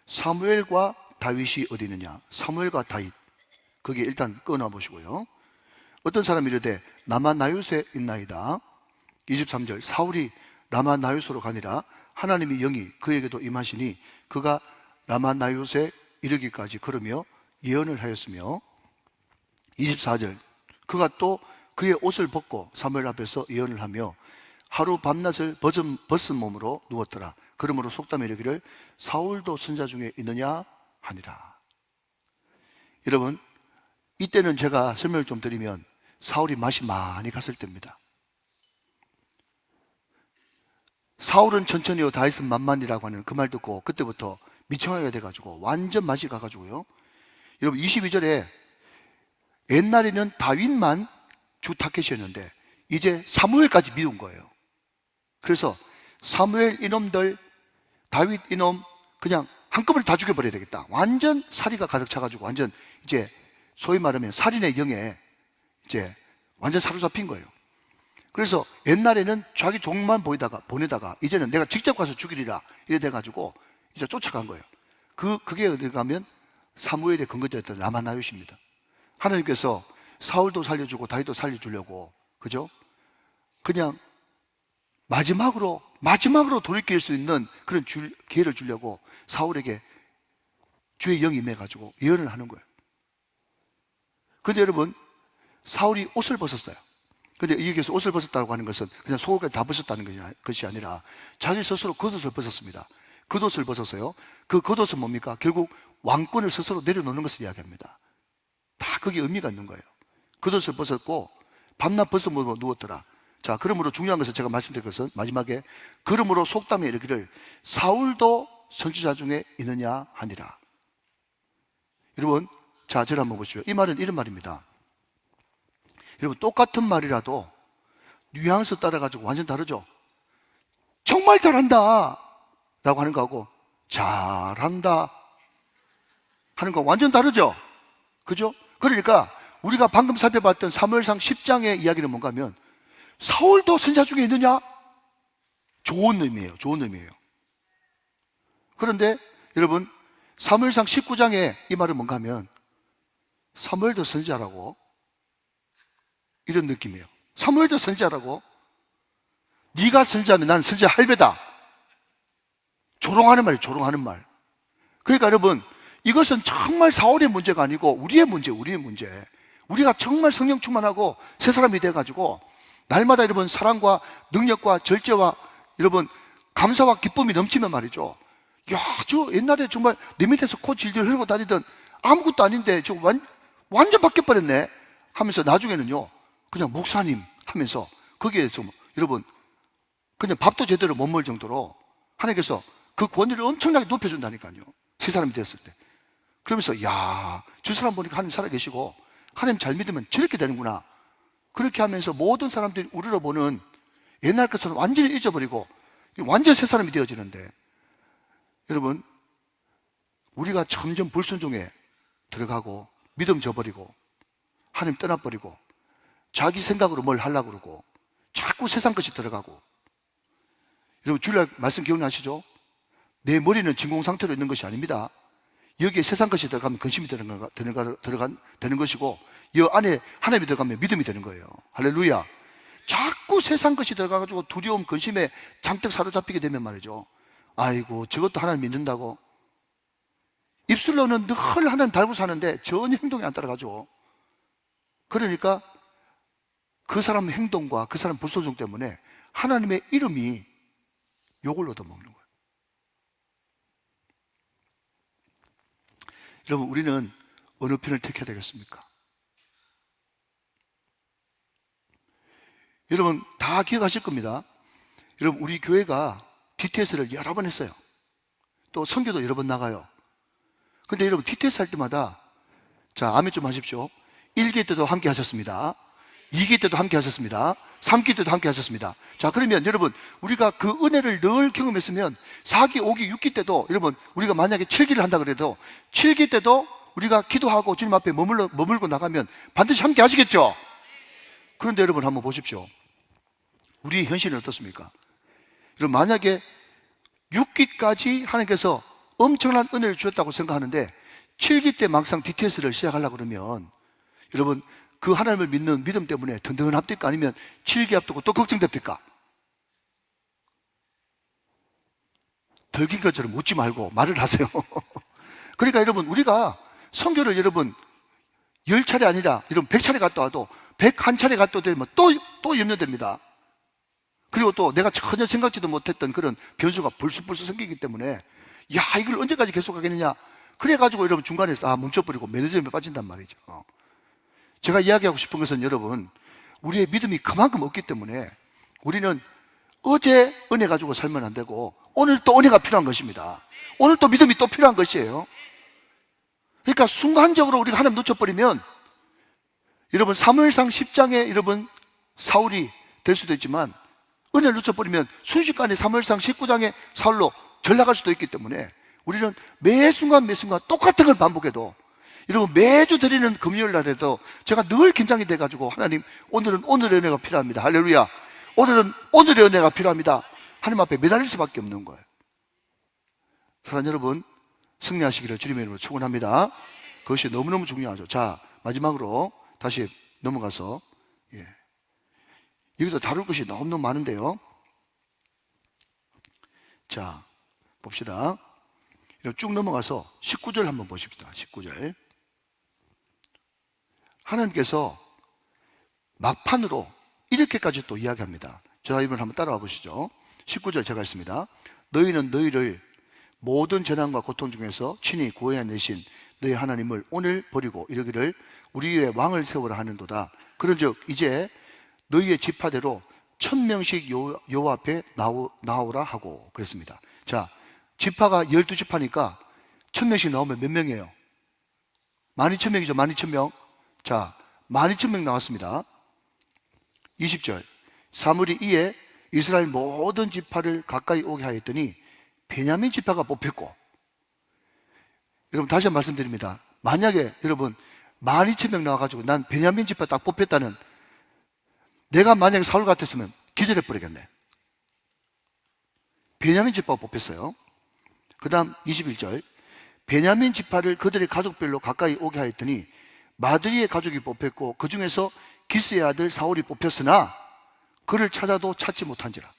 [SPEAKER 1] 사무엘과 다윗이 어디 있느냐? 사무엘과 다윗, 거기에 일단 끊어 보시고요. 어떤 사람이 이르되 라마나윗에 있나이다. 23절 사울이 라마나윗으로 가니라. 하나님의 영이 그에게도 임하시니 그가 라마나윗에 이르기까지 걸으며 예언을 하였으며, 24절 그가 또 그의 옷을 벗고 사무엘 앞에서 예언을 하며 하루 밤낮을 벗은 몸으로 누웠더라. 그러므로 속담에 이르기를 사울도 선자 중에 있느냐 하니라. 여러분, 이때는 제가 설명을 좀 드리면 사울이 맛이 많이 갔을 때입니다. 사울은 천천히요 다윗은 만만이라고 하는 그 말 듣고 그때부터 미청하게 돼가지고 완전 맛이 가가지고요. 여러분 22절에 옛날에는 다윗만 주 타켓이었는데 이제 사무엘까지 미운 거예요. 그래서 사무엘 이놈들, 다윗 이놈 그냥 한꺼번에 다 죽여버려야 되겠다. 완전 살이가 가득 차가지고 완전 이제 소위 말하면 살인의 영에 이제 완전 사로잡힌 거예요. 그래서 옛날에는 자기 종만 보내다가 이제는 내가 직접 가서 죽이리라 이래 돼가지고 이제 쫓아간 거예요. 그게 어디 가면 사무엘의 근거자였던 라마나윗입니다. 하나님께서 사울도 살려주고 다윗도 살려주려고, 그죠? 그냥 마지막으로 돌이킬 수 있는 그런 기회를 주려고 사울에게 주의 영이 임해가지고 예언을 하는 거예요. 그런데 여러분, 사울이 옷을 벗었어요. 그런데 여기서 옷을 벗었다고 하는 것은 그냥 속을까지 다 벗었다는 것이 아니라 자기 스스로 겉옷을 벗었습니다. 겉옷을 벗었어요. 그 겉옷은 뭡니까? 결국 왕권을 스스로 내려놓는 것을 이야기합니다. 다 거기에 의미가 있는 거예요. 겉옷을 벗었고 밤낮 벗어 누웠더라. 자, 그러므로 중요한 것은 제가 말씀드린 것은 마지막에 그러므로 속담에 이르기를 사울도 선지자 중에 있느냐 하니라. 여러분, 자, 저를 한번 보시죠. 이 말은 이런 말입니다. 여러분, 똑같은 말이라도 뉘앙스 따라가지고 완전 다르죠? 정말 잘한다 라고 하는 거하고 잘한다 하는 거 완전 다르죠? 그죠? 그러니까 우리가 방금 살펴봤던 사무엘상 10장의 이야기는 뭔가 하면 사울도 선지자 중에 있느냐? 좋은 의미예요. 좋은 의미예요. 그런데 여러분, 사무엘상 19장에 이 말은 뭔가 하면 사무엘도 선지자라고, 이런 느낌이에요. 사무엘도 선지자라고, 네가 선지자면 나는 선지자 할배다. 조롱하는 말이에요. 조롱하는 말. 그러니까 여러분, 이것은 정말 사울의 문제가 아니고 우리의 문제. 우리가 정말 성령 충만하고 새 사람이 돼가지고 날마다 여러분 사랑과 능력과 절제와 여러분 감사와 기쁨이 넘치면 말이죠. 야, 저 옛날에 정말 내 밑에서 코 질질 흘리고 다니던 아무것도 아닌데 저 완전 바뀌어버렸네 하면서 나중에는요 그냥 목사님 하면서 거기에 좀 여러분 그냥 밥도 제대로 못 먹을 정도로 하나님께서 그 권위를 엄청나게 높여준다니까요. 새 사람이 됐을 때. 그러면서 야, 저 사람 보니까 하나님 살아계시고 하나님 잘 믿으면 저렇게 되는구나. 그렇게 하면서 모든 사람들이 우러러보는 옛날 것은 완전히 잊어버리고 완전 새 사람이 되어지는데 여러분 우리가 점점 불순종에 들어가고 믿음 저버리고 하나님 떠나버리고 자기 생각으로 뭘 하려고 그러고 자꾸 세상 것이 들어가고 여러분 주일날 말씀 기억나시죠? 내 머리는 진공 상태로 있는 것이 아닙니다. 여기에 세상 것이 들어가면 근심이 되는 것이고 이 안에 하나님이 들어가면 믿음이 되는 거예요. 할렐루야. 자꾸 세상 것이 들어가가지고 두려움, 근심에 잔뜩 사로잡히게 되면 말이죠. 아이고 저것도 하나님 믿는다고 입술로는 늘 하나님 달고 사는데 전혀 행동이 안 따라가죠. 그러니까 그 사람 행동과 그 사람 불순종 때문에 하나님의 이름이 욕을 얻어먹는 거예요. 여러분 우리는 어느 편을 택해야 되겠습니까? 여러분 다 기억하실 겁니다. 여러분 우리 교회가 DTS를 여러 번 했어요. 또 선교도 여러 번 나가요. 근데 여러분 DTS 할 때마다 자 아멘 좀 하십시오. 1기 때도 함께 하셨습니다. 2기 때도 함께 하셨습니다. 3기 때도 함께 하셨습니다. 자 그러면 여러분 우리가 그 은혜를 늘 경험했으면 4기, 5기, 6기 때도 여러분 우리가 만약에 7기를 한다 그래도 7기 때도 우리가 기도하고 주님 앞에 머물고 나가면 반드시 함께 하시겠죠? 그런데 여러분 한번 보십시오. 우리의 현실은 어떻습니까? 여러분 만약에 6기까지 하나님께서 엄청난 은혜를 주셨다고 생각하는데 7기 때 막상 DTS를 시작하려고 그러면 여러분 그 하나님을 믿는 믿음 때문에 든든합니까? 아니면 7기 앞두고 또 걱정됩니까? 덜긴 것처럼 묻지 말고 말을 하세요. 그러니까 여러분 우리가 선교를 여러분 10차례 아니라 여러분 100차례 갔다 와도 101차례 갔다 오면 또 염려됩니다. 그리고 또 내가 전혀 생각지도 못했던 그런 변수가 불쑥불쑥 생기기 때문에 야 이걸 언제까지 계속 하겠느냐 그래가지고 여러분 중간에서 멈춰버리고 매너즘에 빠진단 말이죠. 제가 이야기하고 싶은 것은 여러분 우리의 믿음이 그만큼 없기 때문에 우리는 어제 은혜 가지고 살면 안 되고 오늘 또 은혜가 필요한 것입니다. 오늘 또 믿음이 또 필요한 것이에요. 그러니까 순간적으로 우리가 하나님 놓쳐버리면 여러분 사무엘상 10장에 여러분 사울이 될 수도 있지만 은혜를 놓쳐버리면 순식간에 사무엘상 19장의 사울로 전락할 수도 있기 때문에 우리는 매 순간 똑같은 걸 반복해도 여러분 매주 드리는 금요일 날에도 제가 늘 긴장이 돼가지고 하나님 오늘은 오늘의 은혜가 필요합니다. 할렐루야. 오늘은 오늘의 은혜가 필요합니다. 하나님 앞에 매달릴 수밖에 없는 거예요. 사랑하는 여러분 승리하시기를 주님의 이름으로 축원합니다. 그것이 너무너무 중요하죠. 자 마지막으로 다시 넘어가서 여기도 다룰 것이 너무너무 많은데요. 자 봅시다. 쭉 넘어가서 19절 한번 보십시다. 19절 하나님께서 막판으로 이렇게까지 또 이야기합니다. 자 이번 한번 따라와 보시죠. 19절 제가 했습니다. 너희는 너희를 모든 재난과 고통 중에서 친히 구해내신 너희 하나님을 오늘 버리고 이르기를 우리 위에 왕을 세우라 하는도다. 그런즉 이제 너희의 지파대로 1000명씩 여호와 앞에 나오라 하고 그랬습니다. 자, 지파가 12지파니까 1000명씩 나오면 몇 명이에요? 12,000명이죠. 12,000명. 자, 12,000명 나왔습니다. 20절. 사무엘이 이에 이스라엘 모든 지파를 가까이 오게 하였더니 베냐민 지파가 뽑혔고, 여러분 다시 한번 말씀드립니다. 만약에 여러분 12,000명 나와가지고 난 베냐민 지파 딱 뽑혔다는, 내가 만약에 사울 같았으면 기절해 버리겠네. 베냐민 지파가 뽑혔어요. 그 다음 21절. 베냐민 지파를 그들의 가족별로 가까이 오게 하였더니 마드리의 가족이 뽑혔고 그 중에서 기스의 아들 사울이 뽑혔으나 그를 찾아도 찾지 못한지라.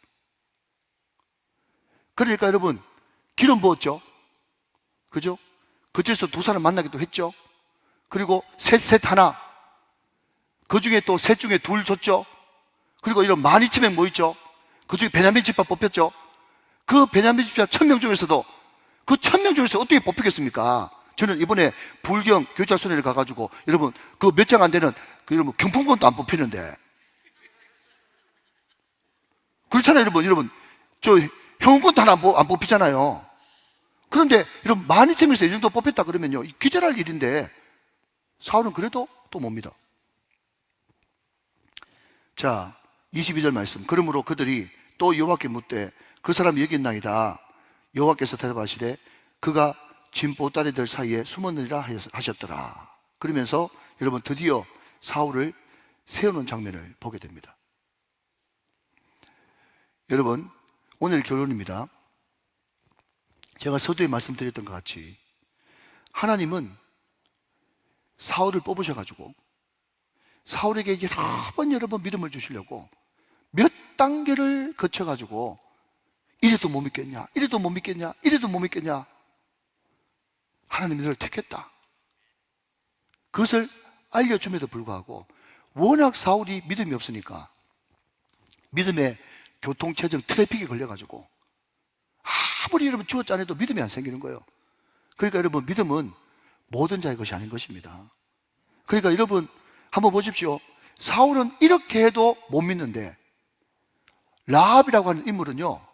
[SPEAKER 1] 그러니까 여러분 기름 부었죠. 그죠? 그쪽에서 두 사람 만나기도 했죠. 그리고 셋 하나, 그 중에 또 셋 중에 둘 줬죠. 그리고 이런 12,000명 모였죠. 그 중에 베냐민 지파 뽑혔죠. 그 베냐민 지파 1000명 중에서도 그 1000명 중에서 어떻게 뽑히겠습니까? 저는 이번에 불경 교육자손회를 가가지고 여러분 그 몇 장 안 되는 그 여러분 경품권도 안 뽑히는데, 그렇잖아요. 여러분 저 형원권도 하나 안 뽑히잖아요. 그런데 여러분 12,000명에서 이 정도 뽑혔다 그러면요 기절할 일인데 사울은 그래도 또 못 믿어. 자, 22절 말씀. 그러므로 그들이 또 여호와께 묻되 그 사람이 여기 있나이다. 여호와께서 대답하시되 그가 진 보따리들 사이에 숨었느니라 하셨더라. 그러면서 여러분 드디어 사울을 세우는 장면을 보게 됩니다. 여러분 오늘 결론입니다. 제가 서두에 말씀드렸던 것 같이 하나님은 사울을 뽑으셔가지고 사울에게 여러 번 믿음을 주시려고 몇 단계를 거쳐가지고 이래도 못 믿겠냐, 이래도 못 믿겠냐, 이래도 못 믿겠냐, 하나님이 너를 택했다. 그것을 알려줌에도 불구하고 워낙 사울이 믿음이 없으니까 믿음의 교통체증 트래픽에 걸려가지고 아무리 여러분 죽었지 않아도 믿음이 안 생기는 거예요. 그러니까 여러분 믿음은 모든 자의 것이 아닌 것입니다. 그러니까 여러분 한번 보십시오. 사울은 이렇게 해도 못 믿는데 라합이라고 하는 인물은요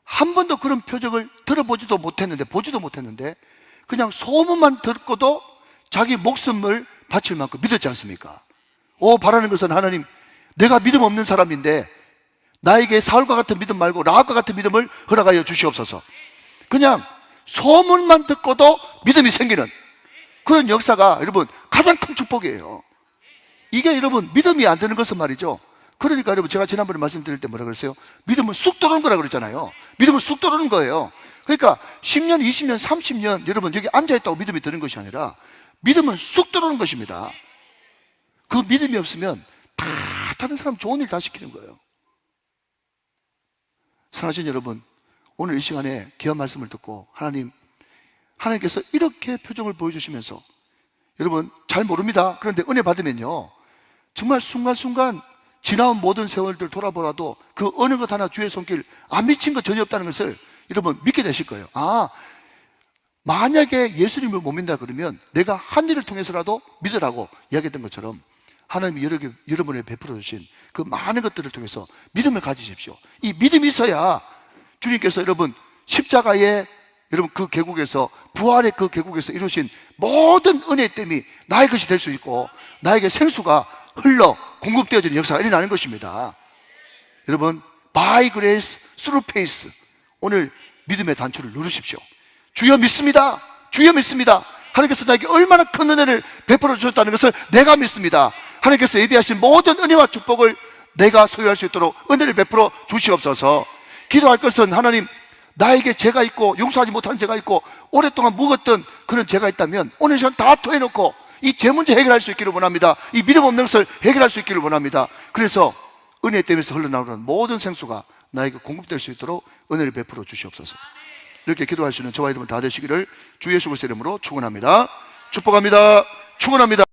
[SPEAKER 1] 한 번도 그런 표적을 들어보지도 못했는데, 보지도 못했는데 그냥 소문만 듣고도 자기 목숨을 바칠 만큼 믿었지 않습니까? 바라는 것은 하나님, 내가 믿음 없는 사람인데 나에게 사울과 같은 믿음 말고 라합과 같은 믿음을 허락하여 주시옵소서. 그냥 소문만 듣고도 믿음이 생기는 그런 역사가 여러분 가장 큰 축복이에요. 이게 여러분 믿음이 안 되는 것은 말이죠. 그러니까 여러분 제가 지난번에 말씀드릴 때 뭐라 그랬어요? 믿음은 쑥 들어오는 거라 그랬잖아요. 믿음은 쑥 들어오는 거예요. 그러니까 10년, 20년, 30년 여러분 여기 앉아있다고 믿음이 드는 것이 아니라 믿음은 쑥 들어오는 것입니다. 그 믿음이 없으면 다 다른 사람 좋은 일 다 시키는 거예요. 사랑하신 여러분, 오늘 이 시간에 귀한 말씀을 듣고 하나님께서 이렇게 표정을 보여주시면서 여러분 잘 모릅니다. 그런데 은혜 받으면요 정말 순간순간 지나온 모든 세월들 돌아보라도 그 어느 것 하나 주의 손길 안 미친 것 전혀 없다는 것을 여러분 믿게 되실 거예요. 만약에 예수님을 못 믿는다 그러면 내가 한 일을 통해서라도 믿으라고 이야기했던 것처럼 하나님이 여러분에 베풀어 주신 그 많은 것들을 통해서 믿음을 가지십시오. 이 믿음이 있어야 주님께서 여러분 십자가의 여러분 그 계곡에서 부활의 그 계곡에서 이루신 모든 은혜의 댐이 나의 것이 될 수 있고 나에게 생수가 흘러 공급되어지는 역사가 일어나는 것입니다. 여러분 by grace through faith, 오늘 믿음의 단추를 누르십시오. 주여 믿습니다. 주여 믿습니다. 하나님께서 나에게 얼마나 큰 은혜를 베풀어 주셨다는 것을 내가 믿습니다. 하나님께서 예비하신 모든 은혜와 축복을 내가 소유할 수 있도록 은혜를 베풀어 주시옵소서. 기도할 것은 하나님, 나에게 죄가 있고 용서하지 못한 죄가 있고 오랫동안 묵었던 그런 죄가 있다면 오늘 시간 다 토해놓고 이 죄 문제 해결할 수 있기를 원합니다. 이 믿음 없는 것을 해결할 수 있기를 원합니다. 그래서 은혜 댐에서 흘러나오는 모든 생수가 나에게 공급될 수 있도록 은혜를 베풀어 주시옵소서. 이렇게 기도할 수 있는 저와 여러분 다 되시기를 주 예수 그리스도의 이름으로 축원합니다. 축복합니다. 축원합니다.